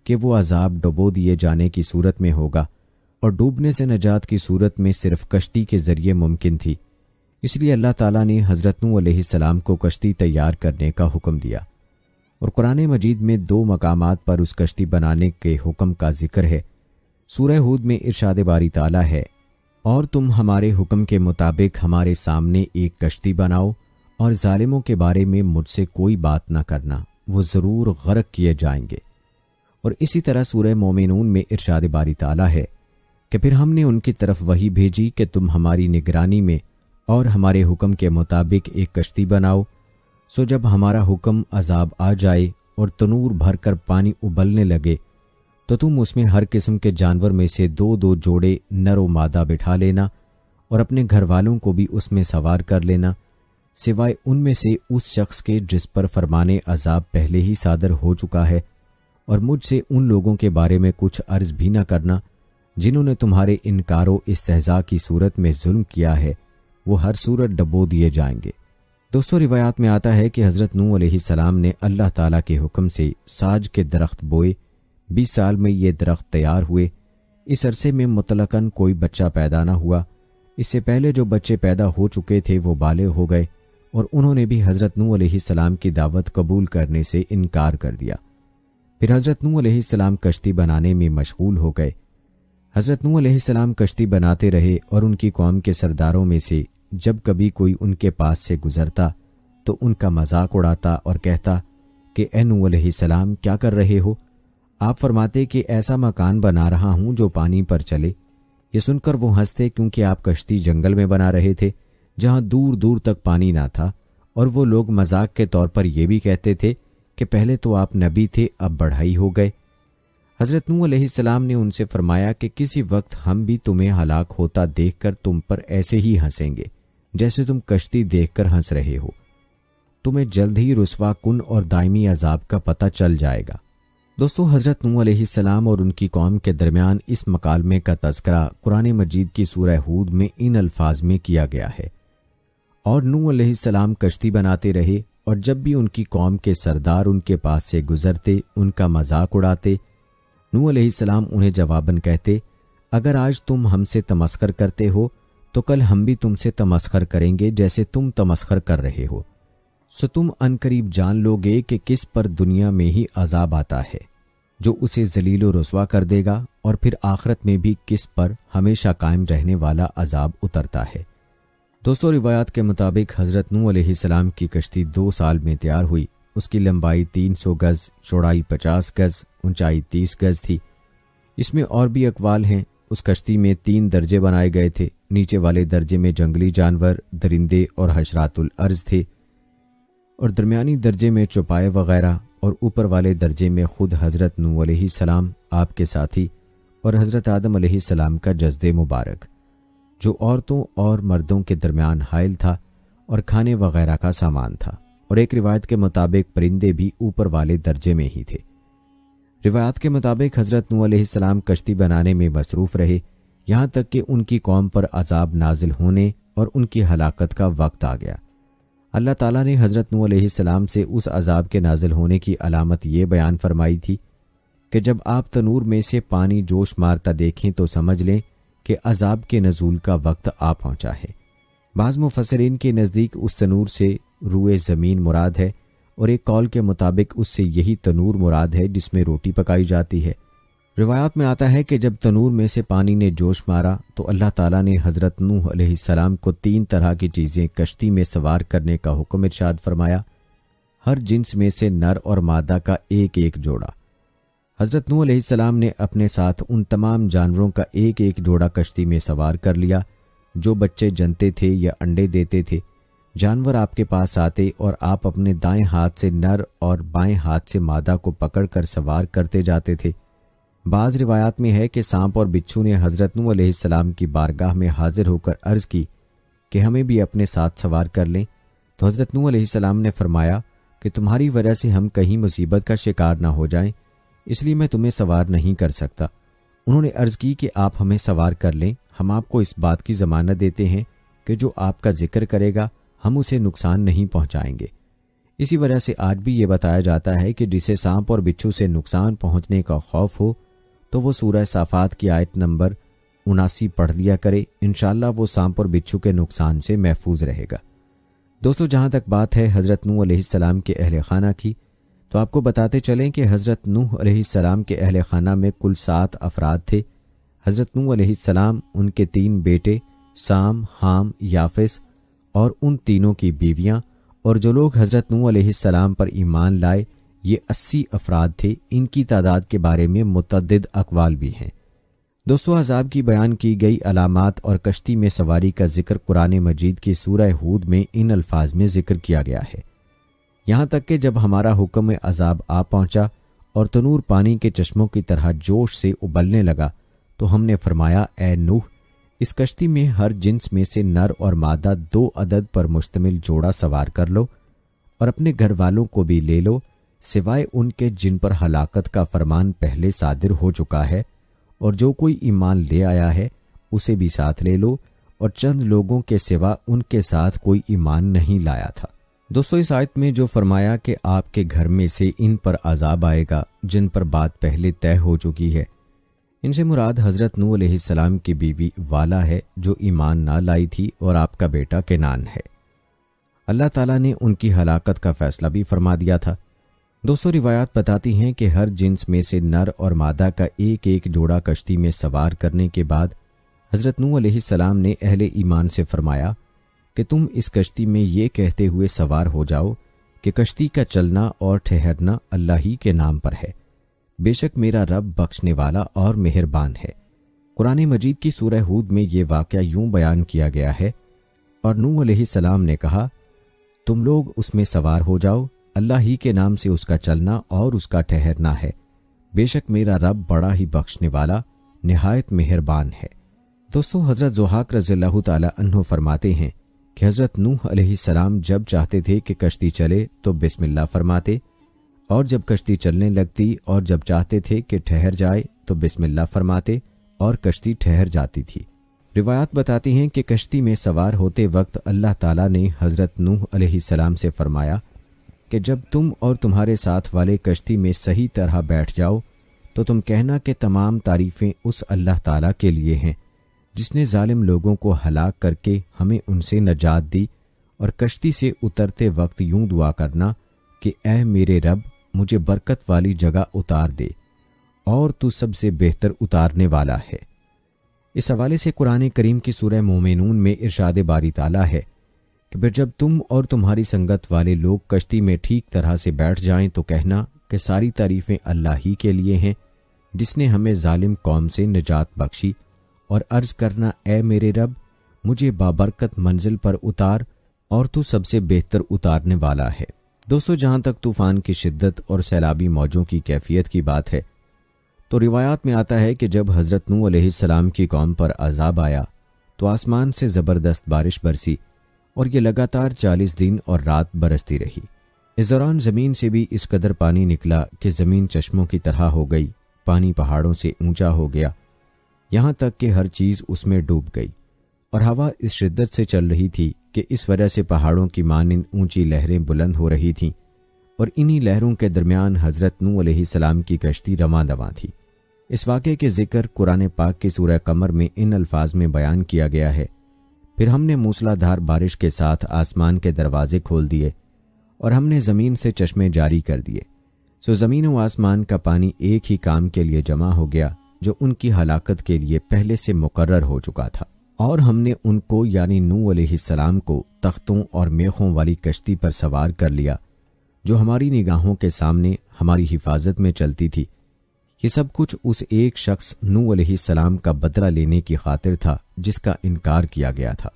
کہ وہ عذاب ڈبو دیے جانے کی صورت میں ہوگا، اور ڈوبنے سے نجات کی صورت میں صرف کشتی کے ذریعے ممکن تھی۔ اس لیے اللہ تعالیٰ نے حضرت نوح علیہ السلام کو کشتی تیار کرنے کا حکم دیا، اور قرآن مجید میں 2 مقامات پر اس کشتی بنانے کے حکم کا ذکر ہے۔ سورہ ہود میں ارشاد باری تعالیٰ ہے، اور تم ہمارے حکم کے مطابق ہمارے سامنے ایک کشتی بناؤ، اور ظالموں کے بارے میں مجھ سے کوئی بات نہ کرنا، وہ ضرور غرق کیے جائیں گے۔ اور اسی طرح سورہ مومنون میں ارشاد باری تعالیٰ ہے کہ پھر ہم نے ان کی طرف وحی بھیجی کہ تم ہماری نگرانی میں اور ہمارے حکم کے مطابق ایک کشتی بناؤ، سو جب ہمارا حکم عذاب آ جائے اور تنور بھر کر پانی ابلنے لگے تو تم اس میں ہر قسم کے جانور میں سے 2 جوڑے نر و مادہ بٹھا لینا، اور اپنے گھر والوں کو بھی اس میں سوار کر لینا، سوائے ان میں سے اس شخص کے جس پر فرمانے عذاب پہلے ہی صادر ہو چکا ہے، اور مجھ سے ان لوگوں کے بارے میں کچھ عرض بھی نہ کرنا جنہوں نے تمہارے انکار و استہزاء کی صورت میں ظلم کیا ہے، وہ ہر صورت ڈبو دیے جائیں گے۔ دوستو، روایات میں آتا ہے کہ حضرت نوح علیہ السلام نے اللہ تعالیٰ کے حکم سے ساج کے درخت بوئے، 20 سال میں یہ درخت تیار ہوئے۔ اس عرصے میں مطلقاً کوئی بچہ پیدا نہ ہوا، اس سے پہلے جو بچے پیدا ہو چکے تھے وہ بالغ ہو گئے، اور انہوں نے بھی حضرت نوح علیہ السلام کی دعوت قبول کرنے سے انکار کر دیا۔ پھر حضرت نوح علیہ السلام کشتی بنانے میں مشغول ہو گئے۔ حضرت نوح علیہ السلام کشتی بناتے رہے، اور ان کی قوم کے سرداروں میں سے جب کبھی کوئی ان کے پاس سے گزرتا تو ان کا مذاق اڑاتا اور کہتا کہ اے نوح علیہ السلام، کیا کر رہے ہو؟ آپ فرماتے کہ ایسا مکان بنا رہا ہوں جو پانی پر چلے۔ یہ سن کر وہ ہنستے، کیونکہ آپ کشتی جنگل میں بنا رہے تھے جہاں دور دور تک پانی نہ تھا، اور وہ لوگ مذاق کے طور پر یہ بھی کہتے تھے کہ پہلے تو آپ نبی تھے، اب بڑھائی ہو گئے۔ حضرت نوح علیہ السلام نے ان سے فرمایا کہ کسی وقت ہم بھی تمہیں ہلاک ہوتا دیکھ کر تم پر ایسے ہی ہنسیں گے جیسے تم کشتی دیکھ کر ہنس رہے ہو، تمہیں جلد ہی رسوا کن اور دائمی عذاب کا پتہ چل جائے گا۔ دوستو، حضرت نوح علیہ السلام اور ان کی قوم کے درمیان اس مکالمے کا تذکرہ قرآن مجید کی سورہ ہود میں ان الفاظ میں کیا گیا ہے، اور نوح علیہ السلام کشتی بناتے رہے، اور جب بھی ان کی قوم کے سردار ان کے پاس سے گزرتے ان کا مذاق اڑاتے، نوح علیہ السلام انہیں جواباً کہتے، اگر آج تم ہم سے تمسخر کرتے ہو تو کل ہم بھی تم سے تمسخر کریں گے جیسے تم تمسخر کر رہے ہو، سو تم عنقریب جان لو گے کہ کس پر دنیا میں ہی عذاب آتا ہے۔ جو اسے ذلیل و رسوا کر دے گا اور پھر آخرت میں بھی کس پر ہمیشہ قائم رہنے والا عذاب اترتا ہے۔ دوستو، روایات کے مطابق حضرت نوح علیہ السلام کی کشتی 2 سال میں تیار ہوئی۔ اس کی لمبائی 300 گز، چوڑائی 50 گز، اونچائی 30 گز تھی۔ اس میں اور بھی اقوال ہیں۔ اس کشتی میں 3 درجے بنائے گئے تھے۔ نیچے والے درجے میں جنگلی جانور، درندے اور حشرات الارض تھے، اور درمیانی درجے میں چوپائے وغیرہ، اور اوپر والے درجے میں خود حضرت نوح علیہ السلام، آپ کے ساتھی اور حضرت آدم علیہ السلام کا جسد مبارک، جو عورتوں اور مردوں کے درمیان حائل تھا، اور کھانے وغیرہ کا سامان تھا، اور ایک روایت کے مطابق پرندے بھی اوپر والے درجے میں ہی تھے۔ روایات کے مطابق حضرت نوح علیہ السلام کشتی بنانے میں مصروف رہے، یہاں تک کہ ان کی قوم پر عذاب نازل ہونے اور ان کی ہلاکت کا وقت آ گیا۔ اللہ تعالیٰ نے حضرت نوح علیہ السلام سے اس عذاب کے نازل ہونے کی علامت یہ بیان فرمائی تھی کہ جب آپ تنور میں سے پانی جوش مارتا دیکھیں تو سمجھ لیں کہ عذاب کے نزول کا وقت آ پہنچا ہے۔ بعض مفسرین کے نزدیک اس تنور سے روئے زمین مراد ہے، اور ایک قول کے مطابق اس سے یہی تنور مراد ہے جس میں روٹی پکائی جاتی ہے۔ روایات میں آتا ہے کہ جب تنور میں سے پانی نے جوش مارا تو اللہ تعالیٰ نے حضرت نوح علیہ السلام کو 3 طرح کی چیزیں کشتی میں سوار کرنے کا حکم ارشاد فرمایا، ہر جنس میں سے نر اور مادہ کا ایک ایک جوڑا۔ حضرت نوح علیہ السلام نے اپنے ساتھ ان تمام جانوروں کا ایک ایک جوڑا کشتی میں سوار کر لیا جو بچے جنتے تھے یا انڈے دیتے تھے۔ جانور آپ کے پاس آتے اور آپ اپنے دائیں ہاتھ سے نر اور بائیں ہاتھ سے مادہ کو پکڑ کر سوار کرتے جاتے تھے۔ بعض روایات میں ہے کہ سانپ اور بچھو نے حضرت نوح علیہ السلام کی بارگاہ میں حاضر ہو کر عرض کی کہ ہمیں بھی اپنے ساتھ سوار کر لیں، تو حضرت نوح علیہ السلام نے فرمایا کہ تمہاری وجہ سے ہم کہیں مصیبت کا شکار نہ ہو جائیں، اس لیے میں تمہیں سوار نہیں کر سکتا۔ انہوں نے عرض کی کہ آپ ہمیں سوار کر لیں، ہم آپ کو اس بات کی ضمانت دیتے ہیں کہ جو آپ کا ذکر کرے گا ہم اسے نقصان نہیں پہنچائیں گے۔ اسی وجہ سے آج بھی یہ بتایا جاتا ہے کہ جسے سانپ اور بچھو سے نقصان پہنچنے کا خوف ہو تو وہ سورہ صافات کی آیت نمبر 79 پڑھ لیا کرے، انشاءاللہ وہ سانپ اور بچھو کے نقصان سے محفوظ رہے گا۔ دوستو، جہاں تک بات ہے حضرت نوح علیہ السلام کے اہل خانہ کی، تو آپ کو بتاتے چلیں کہ حضرت نوح علیہ السلام کے اہل خانہ میں کل 7 افراد تھے۔ حضرت نوح علیہ السلام، ان کے 3 بیٹے سام، حام، یافس اور ان تینوں کی بیویاں، اور جو لوگ حضرت نوح علیہ السلام پر ایمان لائے یہ 80 افراد تھے۔ ان کی تعداد کے بارے میں متعدد اقوال بھی ہیں۔ دوستو، عذاب کی بیان کی گئی علامات اور کشتی میں سواری کا ذکر قرآن مجید کی سورہ ہود میں ان الفاظ میں ذکر کیا گیا ہے، یہاں تک کہ جب ہمارا حکم عذاب آ پہنچا اور تنور پانی کے چشموں کی طرح جوش سے ابلنے لگا تو ہم نے فرمایا، اے نوح، اس کشتی میں ہر جنس میں سے نر اور مادہ 2 عدد پر مشتمل جوڑا سوار کر لو، اور اپنے گھر والوں کو بھی لے لو، سوائے ان کے جن پر ہلاکت کا فرمان پہلے صادر ہو چکا ہے، اور جو کوئی ایمان لے آیا ہے اسے بھی ساتھ لے لو، اور چند لوگوں کے سوا ان کے ساتھ کوئی ایمان نہیں لایا تھا۔ دوستو، اس آیت میں جو فرمایا کہ آپ کے گھر میں سے ان پر عذاب آئے گا جن پر بات پہلے طے ہو چکی ہے، ان سے مراد حضرت نوح علیہ السلام کی بیوی والا ہے جو ایمان نہ لائی تھی، اور آپ کا بیٹا کنان ہے۔ اللہ تعالیٰ نے ان کی ہلاکت کا فیصلہ بھی فرما دیا تھا۔ دوستو، روایات بتاتی ہیں کہ ہر جنس میں سے نر اور مادہ کا ایک ایک جوڑا کشتی میں سوار کرنے کے بعد حضرت نوح علیہ السلام نے اہل ایمان سے فرمایا کہ تم اس کشتی میں یہ کہتے ہوئے سوار ہو جاؤ کہ کشتی کا چلنا اور ٹھہرنا اللہ ہی کے نام پر ہے، بے شک میرا رب بخشنے والا اور مہربان ہے۔ قرآن مجید کی سورہ ہود میں یہ واقعہ یوں بیان کیا گیا ہے، اور نوح علیہ السلام نے کہا، تم لوگ اس میں سوار ہو جاؤ، اللہ ہی کے نام سے اس کا چلنا اور اس کا ٹھہرنا ہے، بے شک میرا رب بڑا ہی بخشنے والا نہایت مہربان ہے۔ دوستو، حضرت ضحاک رضی اللہ تعالی عنہ فرماتے ہیں کہ حضرت نوح علیہ السلام جب چاہتے تھے کہ کشتی چلے تو بسم اللہ فرماتے، اور جب کشتی چلنے لگتی، اور جب چاہتے تھے کہ ٹھہر جائے تو بسم اللہ فرماتے، اور کشتی ٹھہر جاتی تھی۔ روایات بتاتی ہیں کہ کشتی میں سوار ہوتے وقت اللہ تعالیٰ نے حضرت نوح علیہ السلام سے فرمایا کہ جب تم اور تمہارے ساتھ والے کشتی میں صحیح طرح بیٹھ جاؤ تو تم کہنا کہ تمام تعریفیں اس اللہ تعالیٰ کے لیے ہیں جس نے ظالم لوگوں کو ہلاک کر کے ہمیں ان سے نجات دی، اور کشتی سے اترتے وقت یوں دعا کرنا کہ اے میرے رب، مجھے برکت والی جگہ اتار دے، اور تو سب سے بہتر اتارنے والا ہے۔ اس حوالے سے قرآن کریم کی سورہ مومنون میں ارشاد باری تعالیٰ ہے کہ پھر جب تم اور تمہاری سنگت والے لوگ کشتی میں ٹھیک طرح سے بیٹھ جائیں تو کہنا کہ ساری تعریفیں اللہ ہی کے لیے ہیں جس نے ہمیں ظالم قوم سے نجات بخشی، اور عرض کرنا اے میرے رب مجھے بابرکت منزل پر اتار اور تو سب سے بہتر اتارنے والا ہے۔ دوستو، جہاں تک طوفان کی شدت اور سیلابی موجوں کی کیفیت کی بات ہے تو روایات میں آتا ہے کہ جب حضرت نوح علیہ السلام کی قوم پر عذاب آیا تو آسمان سے زبردست بارش برسی اور یہ لگاتار 40 دن اور رات برستی رہی۔ اس دوران زمین سے بھی اس قدر پانی نکلا کہ زمین چشموں کی طرح ہو گئی، پانی پہاڑوں سے اونچا ہو گیا، یہاں تک کہ ہر چیز اس میں ڈوب گئی، اور ہوا اس شدت سے چل رہی تھی کہ اس وجہ سے پہاڑوں کی مانند اونچی لہریں بلند ہو رہی تھیں، اور انہی لہروں کے درمیان حضرت نوح علیہ السلام کی کشتی رواں دواں تھی۔ اس واقعے کے ذکر قرآن پاک کی سورہ قمر میں ان الفاظ میں بیان کیا گیا ہے، پھر ہم نے موسلا دھار بارش کے ساتھ آسمان کے دروازے کھول دیے اور ہم نے زمین سے چشمے جاری کر دیے، سو زمین و آسمان کا پانی ایک ہی کام کے لیے جمع ہو گیا جو ان کی ہلاکت کے لیے پہلے سے مقرر ہو چکا تھا، اور ہم نے ان کو یعنی نوح علیہ السلام کو تختوں اور میخوں والی کشتی پر سوار کر لیا جو ہماری نگاہوں کے سامنے ہماری حفاظت میں چلتی تھی۔ یہ سب کچھ اس ایک شخص نوح علیہ السلام کا بدلہ لینے کی خاطر تھا جس کا انکار کیا گیا تھا۔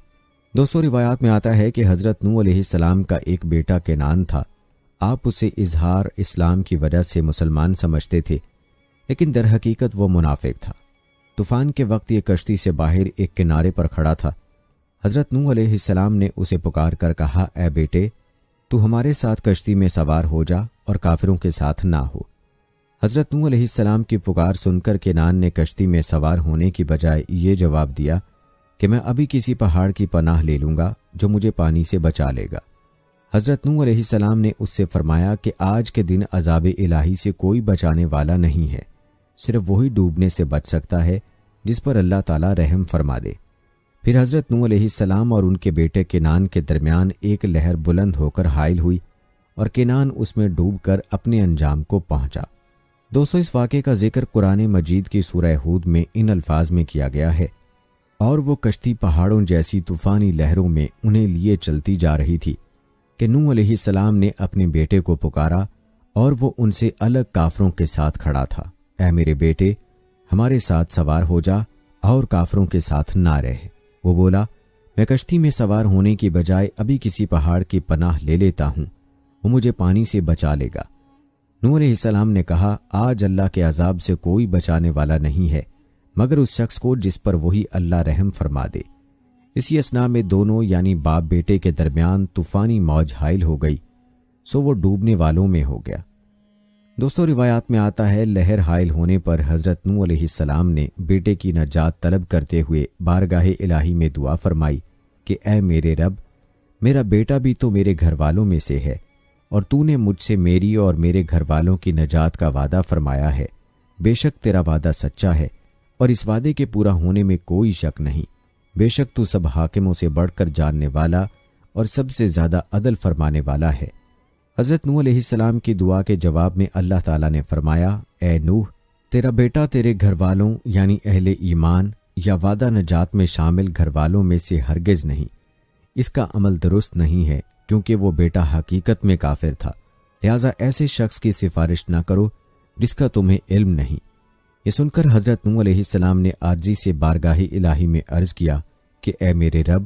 دوستو، روایات میں آتا ہے کہ حضرت نوح علیہ السلام کا ایک بیٹا کینان تھا۔ آپ اسے اظہار اسلام کی وجہ سے مسلمان سمجھتے تھے، لیکن در حقیقت وہ منافق تھا۔ طوفان کے وقت یہ کشتی سے باہر ایک کنارے پر کھڑا تھا۔ حضرت نوح علیہ السلام نے اسے پکار کر کہا، اے بیٹے، تو ہمارے ساتھ کشتی میں سوار ہو جا اور کافروں کے ساتھ نہ ہو۔ حضرت نوح علیہ السلام کی پکار سن کر کینان نے کشتی میں سوار ہونے کی بجائے یہ جواب دیا کہ میں ابھی کسی پہاڑ کی پناہ لے لوں گا جو مجھے پانی سے بچا لے گا۔ حضرت نوح علیہ السلام نے اس سے فرمایا کہ آج کے دن عذاب الہی سے کوئی بچانے والا نہیں ہے، صرف وہی ڈوبنے سے بچ سکتا ہے جس پر اللہ تعالیٰ رحم فرما دے۔ پھر حضرت نوح علیہ السلام اور ان کے بیٹے کینان کے درمیان ایک لہر بلند ہو کر حائل ہوئی اور کینان اس میں ڈوب کر اپنے انجام کو پہنچا۔ دوستو، اس واقعے کا ذکر قرآن مجید کی سورہ ہود میں ان الفاظ میں کیا گیا ہے، اور وہ کشتی پہاڑوں جیسی طوفانی لہروں میں انہیں لیے چلتی جا رہی تھی کہ نوح علیہ السلام نے اپنے بیٹے کو پکارا اور وہ ان سے الگ کافروں کے ساتھ کھڑا تھا۔ اے میرے بیٹے، ہمارے ساتھ سوار ہو جا اور کافروں کے ساتھ نہ رہ۔ وہ بولا، میں کشتی میں سوار ہونے کی بجائے ابھی کسی پہاڑ کی پناہ لے لیتا ہوں، وہ مجھے پانی سے بچا لے گا۔ نوح علیہ السلام نے کہا، آج اللہ کے عذاب سے کوئی بچانے والا نہیں ہے مگر اس شخص کو جس پر وہی اللہ رحم فرما دے۔ اسی اثناء میں دونوں یعنی باپ بیٹے کے درمیان طوفانی موج حائل ہو گئی، سو وہ ڈوبنے والوں میں ہو گیا۔ دوستو، روایات میں آتا ہے لہر حائل ہونے پر حضرت نوح علیہ السلام نے بیٹے کی نجات طلب کرتے ہوئے بارگاہ الہی میں دعا فرمائی کہ اے میرے رب، میرا بیٹا بھی تو میرے گھر والوں میں سے ہے، اور تو نے مجھ سے میری اور میرے گھر والوں کی نجات کا وعدہ فرمایا ہے۔ بے شک تیرا وعدہ سچا ہے اور اس وعدے کے پورا ہونے میں کوئی شک نہیں۔ بے شک تو سب حاکموں سے بڑھ کر جاننے والا اور سب سے زیادہ عدل فرمانے والا ہے۔ حضرت نوح علیہ السلام کی دعا کے جواب میں اللہ تعالیٰ نے فرمایا، اے نوح، تیرا بیٹا تیرے گھر والوں یعنی اہل ایمان یا وعدہ نجات میں شامل گھر والوں میں سے ہرگز نہیں۔ اس کا عمل درست نہیں ہے کیونکہ وہ بیٹا حقیقت میں کافر تھا، لہٰذا ایسے شخص کی سفارش نہ کرو جس کا تمہیں علم نہیں۔ یہ سن کر حضرت نوح علیہ السلام نے عاجزی سے بارگاہ الہی میں عرض کیا کہ اے میرے رب،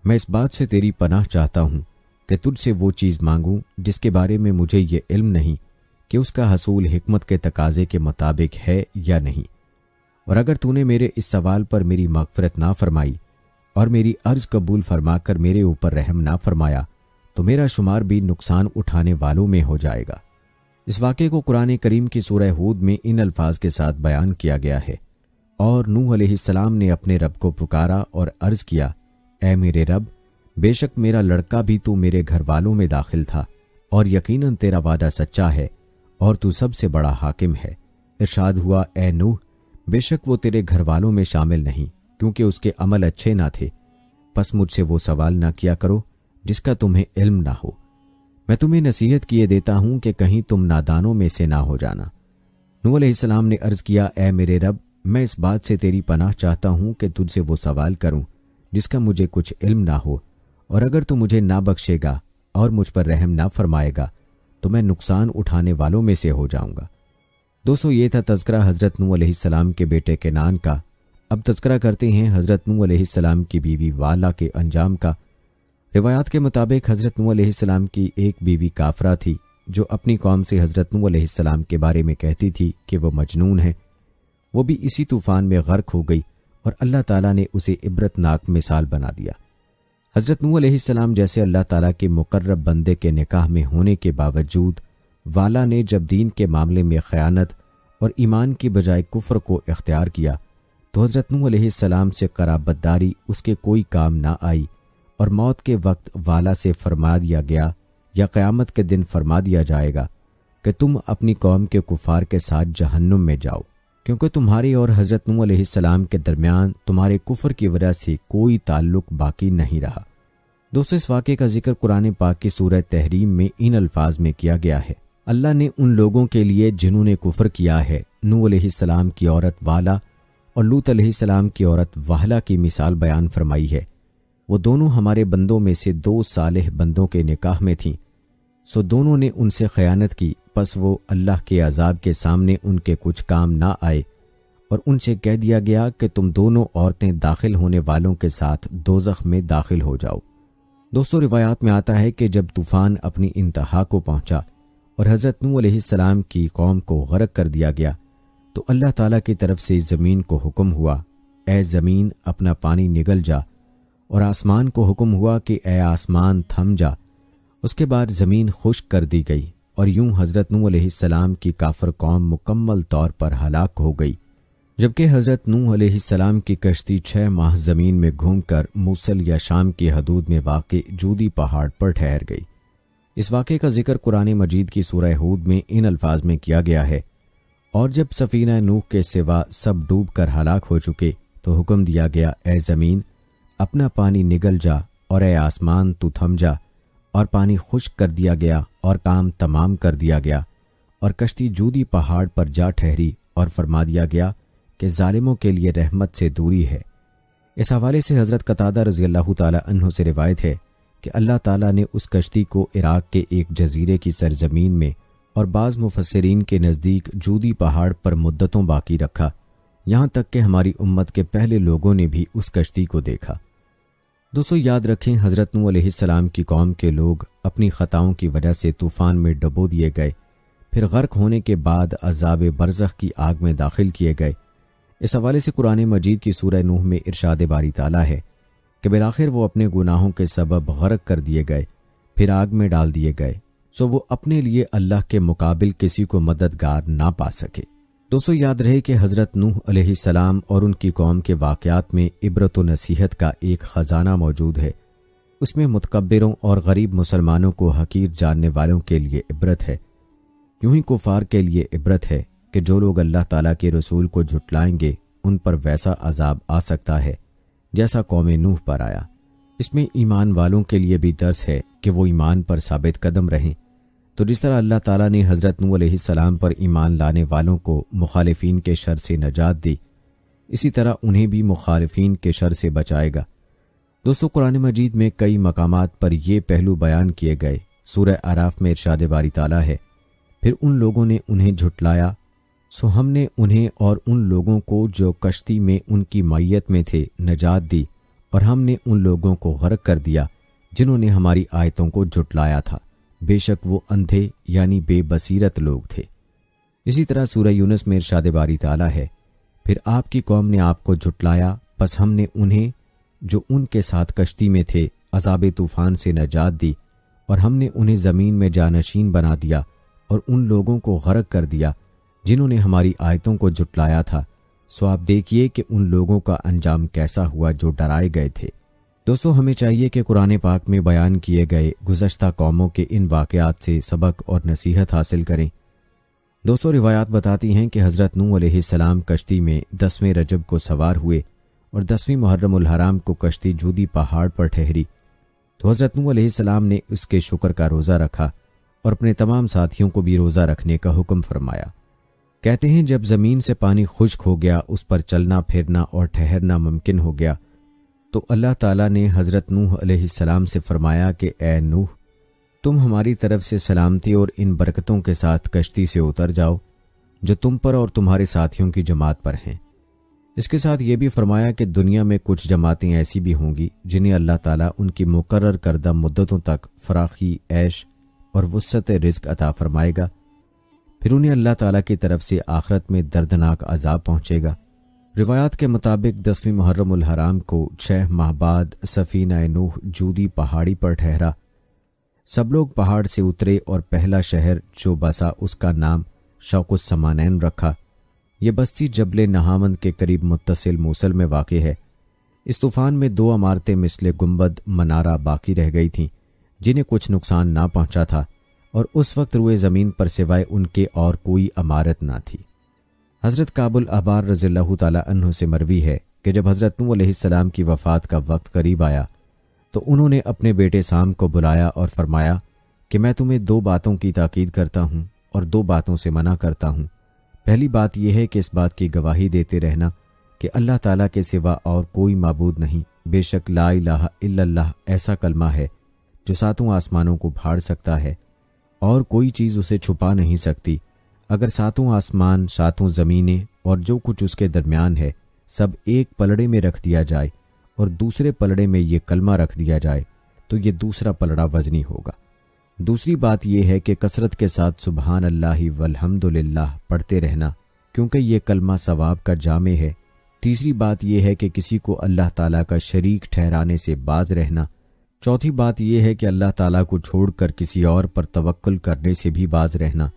میں اس بات سے تیری پناہ چاہتا ہوں کہ تجھ سے وہ چیز مانگوں جس کے بارے میں مجھے یہ علم نہیں کہ اس کا حصول حکمت کے تقاضے کے مطابق ہے یا نہیں، اور اگر تو نے میرے اس سوال پر میری مغفرت نہ فرمائی اور میری عرض قبول فرما کر میرے اوپر رحم نہ فرمایا تو میرا شمار بھی نقصان اٹھانے والوں میں ہو جائے گا۔ اس واقعے کو قرآن کریم کی سورہ ہود میں ان الفاظ کے ساتھ بیان کیا گیا ہے، اور نوح علیہ السلام نے اپنے رب کو پکارا اور عرض کیا، اے میرے رب، بے شک میرا لڑکا بھی تو میرے گھر والوں میں داخل تھا، اور یقیناً تیرا وعدہ سچا ہے اور تو سب سے بڑا حاکم ہے۔ ارشاد ہوا، اے نوح، بے شک وہ تیرے گھر والوں میں شامل نہیں کیونکہ اس کے عمل اچھے نہ تھے، پس مجھ سے وہ سوال نہ کیا کرو جس کا تمہیں علم نہ ہو۔ میں تمہیں نصیحت کیے دیتا ہوں کہ کہیں تم نادانوں میں سے نہ ہو جانا۔ نوح علیہ السلام نے عرض کیا، اے میرے رب، میں اس بات سے تیری پناہ چاہتا ہوں کہ تجھ سے وہ سوال کروں جس کا مجھے کچھ علم نہ ہو، اور اگر تو مجھے نہ بخشے گا اور مجھ پر رحم نہ فرمائے گا تو میں نقصان اٹھانے والوں میں سے ہو جاؤں گا۔ دوستو، یہ تھا تذکرہ حضرت نوح علیہ السلام کے بیٹے کنعان کا۔ اب تذکرہ کرتے ہیں حضرت نوح علیہ السلام کی بیوی والا کے انجام کا۔ روایات کے مطابق حضرت نوح علیہ السلام کی ایک بیوی کافرہ تھی جو اپنی قوم سے حضرت نوح علیہ السلام کے بارے میں کہتی تھی کہ وہ مجنون ہے۔ وہ بھی اسی طوفان میں غرق ہو گئی اور اللہ تعالیٰ نے اسے عبرت ناک مثال بنا دیا۔ حضرت نوح علیہ السلام جیسے اللہ تعالیٰ کے مقرب بندے کے نکاح میں ہونے کے باوجود والا نے جب دین کے معاملے میں خیانت اور ایمان کی بجائے کفر کو اختیار کیا تو حضرت نوح علیہ السلام سے قرابت داری اس کے کوئی کام نہ آئی، اور موت کے وقت والا سے فرما دیا گیا یا قیامت کے دن فرما دیا جائے گا کہ تم اپنی قوم کے کفار کے ساتھ جہنم میں جاؤ، کیونکہ تمہاری اور حضرت نوح علیہ السلام کے درمیان تمہارے کفر کی وجہ سے کوئی تعلق باقی نہیں رہا۔ دوستو، اس واقعے کا ذکر قرآن پاک کی سورہ تحریم میں ان الفاظ میں کیا گیا ہے۔ اللہ نے ان لوگوں کے لیے جنہوں نے کفر کیا ہے نوح علیہ السلام کی عورت والا اور لوط علیہ السلام کی عورت واہلا کی مثال بیان فرمائی ہے۔ وہ دونوں ہمارے بندوں میں سے دو صالح بندوں کے نکاح میں تھیں، سو دونوں نے ان سے خیانت کی، پس وہ اللہ کے عذاب کے سامنے ان کے کچھ کام نہ آئے، اور ان سے کہہ دیا گیا کہ تم دونوں عورتیں داخل ہونے والوں کے ساتھ دوزخ میں داخل ہو جاؤ۔ دوستو، روایات میں آتا ہے کہ جب طوفان اپنی انتہا کو پہنچا اور حضرت نوح علیہ السلام کی قوم کو غرق کر دیا گیا تو اللہ تعالیٰ کی طرف سے زمین کو حکم ہوا، اے زمین اپنا پانی نگل جا، اور آسمان کو حکم ہوا کہ اے آسمان تھم جا۔ اس کے بعد زمین خشک کر دی گئی، اور یوں حضرت نوح علیہ السلام کی کافر قوم مکمل طور پر ہلاک ہو گئی، جبکہ حضرت نوح علیہ السلام کی کشتی 6 ماہ زمین میں گھوم کر موصل یا شام کی حدود میں واقع جودی پہاڑ پر ٹھہر گئی۔ اس واقعے کا ذکر قرآن مجید کی سورہ ہود میں ان الفاظ میں کیا گیا ہے، اور جب سفینہ نوح کے سوا سب ڈوب کر ہلاک ہو چکے تو حکم دیا گیا، اے زمین اپنا پانی نگل جا، اور اے آسمان تو تھم جا، اور پانی خشک کر دیا گیا اور کام تمام کر دیا گیا، اور کشتی جودی پہاڑ پر جا ٹھہری، اور فرما دیا گیا کہ ظالموں کے لیے رحمت سے دوری ہے۔ اس حوالے سے حضرت قتادہ رضی اللہ تعالی عنہ سے روایت ہے کہ اللہ تعالیٰ نے اس کشتی کو عراق کے ایک جزیرے کی سرزمین میں اور بعض مفسرین کے نزدیک جودی پہاڑ پر مدتوں باقی رکھا، یہاں تک کہ ہماری امت کے پہلے لوگوں نے بھی اس کشتی کو دیکھا۔ دوستو، یاد رکھیں، حضرت نوح علیہ السلام کی قوم کے لوگ اپنی خطاؤں کی وجہ سے طوفان میں ڈبو دیے گئے، پھر غرق ہونے کے بعد عذاب برزخ کی آگ میں داخل کیے گئے۔ اس حوالے سے قرآن مجید کی سورہ نوح میں ارشاد باری تعالیٰ ہے کہ بالآخر وہ اپنے گناہوں کے سبب غرق کر دیے گئے، پھر آگ میں ڈال دیے گئے، سو وہ اپنے لیے اللہ کے مقابل کسی کو مددگار نہ پا سکے۔ دوستو، یاد رہے کہ حضرت نوح علیہ السلام اور ان کی قوم کے واقعات میں عبرت و نصیحت کا ایک خزانہ موجود ہے۔ اس میں متکبروں اور غریب مسلمانوں کو حقیر جاننے والوں کے لیے عبرت ہے، یوں ہی کفار کے لیے عبرت ہے کہ جو لوگ اللہ تعالیٰ کے رسول کو جھٹلائیں گے ان پر ویسا عذاب آ سکتا ہے جیسا قوم نوح پر آیا۔ اس میں ایمان والوں کے لیے بھی درس ہے کہ وہ ایمان پر ثابت قدم رہیں، تو جس طرح اللہ تعالیٰ نے حضرت نوح علیہ السلام پر ایمان لانے والوں کو مخالفین کے شر سے نجات دی، اسی طرح انہیں بھی مخالفین کے شر سے بچائے گا۔ دوستو، قرآن مجید میں کئی مقامات پر یہ پہلو بیان کیے گئے۔ سورہ اعراف میں ارشاد باری تعالیٰ ہے، پھر ان لوگوں نے انہیں جھٹلایا، سو ہم نے انہیں اور ان لوگوں کو جو کشتی میں ان کی معیت میں تھے نجات دی، اور ہم نے ان لوگوں کو غرق کر دیا جنہوں نے ہماری آیتوں کو جھٹلایا تھا، بے شک وہ اندھے یعنی بے بصیرت لوگ تھے۔ اسی طرح سورہ یونس میں ارشاد باری تعالیٰ ہے، پھر آپ کی قوم نے آپ کو جھٹلایا، پس ہم نے انہیں جو ان کے ساتھ کشتی میں تھے عذاب طوفان سے نجات دی، اور ہم نے انہیں زمین میں جانشین بنا دیا اور ان لوگوں کو غرق کر دیا جنہوں نے ہماری آیتوں کو جھٹلایا تھا، سو آپ دیکھیے کہ ان لوگوں کا انجام کیسا ہوا جو ڈرائے گئے تھے۔ دوستو، ہمیں چاہیے کہ قرآن پاک میں بیان کیے گئے گزشتہ قوموں کے ان واقعات سے سبق اور نصیحت حاصل کریں۔ دوستو، روایات بتاتی ہیں کہ حضرت نوح علیہ السلام کشتی میں 10ویں رجب کو سوار ہوئے اور 10ویں محرم الحرام کو کشتی جودی پہاڑ پر ٹھہری، تو حضرت نوح علیہ السلام نے اس کے شکر کا روزہ رکھا اور اپنے تمام ساتھیوں کو بھی روزہ رکھنے کا حکم فرمایا۔ کہتے ہیں جب زمین سے پانی خشک ہو گیا، اس پر چلنا پھرنا اور ٹھہرنا ممکن ہو گیا، تو اللہ تعالیٰ نے حضرت نوح علیہ السلام سے فرمایا کہ اے نوح، تم ہماری طرف سے سلامتی اور ان برکتوں کے ساتھ کشتی سے اتر جاؤ جو تم پر اور تمہارے ساتھیوں کی جماعت پر ہیں۔ اس کے ساتھ یہ بھی فرمایا کہ دنیا میں کچھ جماعتیں ایسی بھی ہوں گی جنہیں اللہ تعالیٰ ان کی مقرر کردہ مدتوں تک فراخی، عیش اور وسعت رزق عطا فرمائے گا، پھر انہیں اللہ تعالیٰ کی طرف سے آخرت میں دردناک عذاب پہنچے گا۔ روایات کے مطابق 10ویں محرم الحرام کو 6 ماہ بعد سفینہ نوح جودی پہاڑی پر ٹھہرا۔ سب لوگ پہاڑ سے اترے اور پہلا شہر جو بسا اس کا نام شوق السمانین رکھا۔ یہ بستی جبل نہامند کے قریب متصل موصل میں واقع ہے۔ اس طوفان میں 2 عمارتیں مثل گنبد منارہ باقی رہ گئی تھیں جنہیں کچھ نقصان نہ پہنچا تھا، اور اس وقت روئے زمین پر سوائے ان کے اور کوئی عمارت نہ تھی۔ حضرت کعب الاحبار رضی اللہ تعالیٰ عنہ سے مروی ہے کہ جب حضرت نوح علیہ السلام کی وفات کا وقت قریب آیا تو انہوں نے اپنے بیٹے سام کو بلایا اور فرمایا کہ میں تمہیں 2 باتوں کی تاکید کرتا ہوں اور 2 باتوں سے منع کرتا ہوں۔ پہلی بات یہ ہے کہ اس بات کی گواہی دیتے رہنا کہ اللہ تعالیٰ کے سوا اور کوئی معبود نہیں، بے شک لا الہ الا اللہ ایسا کلمہ ہے جو 7 آسمانوں کو پھاڑ سکتا ہے اور کوئی چیز اسے چھپا نہیں سکتی۔ اگر 7 آسمان، 7 زمینیں اور جو کچھ اس کے درمیان ہے سب ایک پلڑے میں رکھ دیا جائے اور دوسرے پلڑے میں یہ کلمہ رکھ دیا جائے تو یہ دوسرا پلڑا وزنی ہوگا۔ دوسری بات یہ ہے کہ کثرت کے ساتھ سبحان اللہ والحمد للہ پڑھتے رہنا، کیونکہ یہ کلمہ ثواب کا جامع ہے۔ تیسری بات یہ ہے کہ کسی کو اللہ تعالیٰ کا شریک ٹھہرانے سے باز رہنا۔ چوتھی بات یہ ہے کہ اللہ تعالیٰ کو چھوڑ کر کسی اور پر توکل کرنے سے بھی باز رہنا۔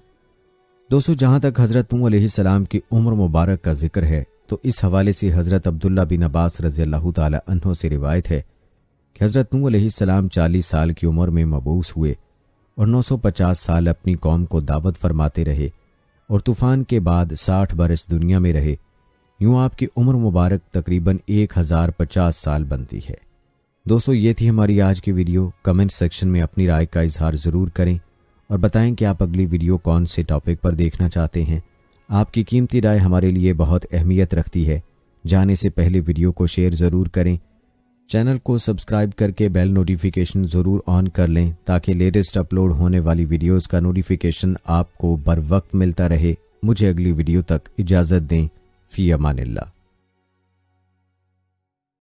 دوستو، جہاں تک حضرت نوح علیہ السلام کی عمر مبارک کا ذکر ہے تو اس حوالے سے حضرت عبداللہ بن عباس رضی اللہ تعالی عنہ سے روایت ہے کہ حضرت نوح علیہ السلام 40 سال کی عمر میں مبعوث ہوئے اور 950 سال اپنی قوم کو دعوت فرماتے رہے اور طوفان کے بعد 60 برس دنیا میں رہے۔ یوں آپ کی عمر مبارک تقریباً 1050 سال بنتی ہے۔ دوستو، یہ تھی ہماری آج کی ویڈیو۔ کمنٹ سیکشن میں اپنی رائے کا اظہار ضرور کریں اور بتائیں کہ آپ اگلی ویڈیو کون سے ٹاپک پر دیکھنا چاہتے ہیں۔ آپ کی قیمتی رائے ہمارے لیے بہت اہمیت رکھتی ہے۔ جانے سے پہلے ویڈیو کو شیئر ضرور کریں، چینل کو سبسکرائب کر کے بیل نوٹیفیکیشن ضرور آن کر لیں تاکہ لیٹسٹ اپلوڈ ہونے والی ویڈیوز کا نوٹیفیکیشن آپ کو بر وقت ملتا رہے۔ مجھے اگلی ویڈیو تک اجازت دیں۔ فی امان اللہ۔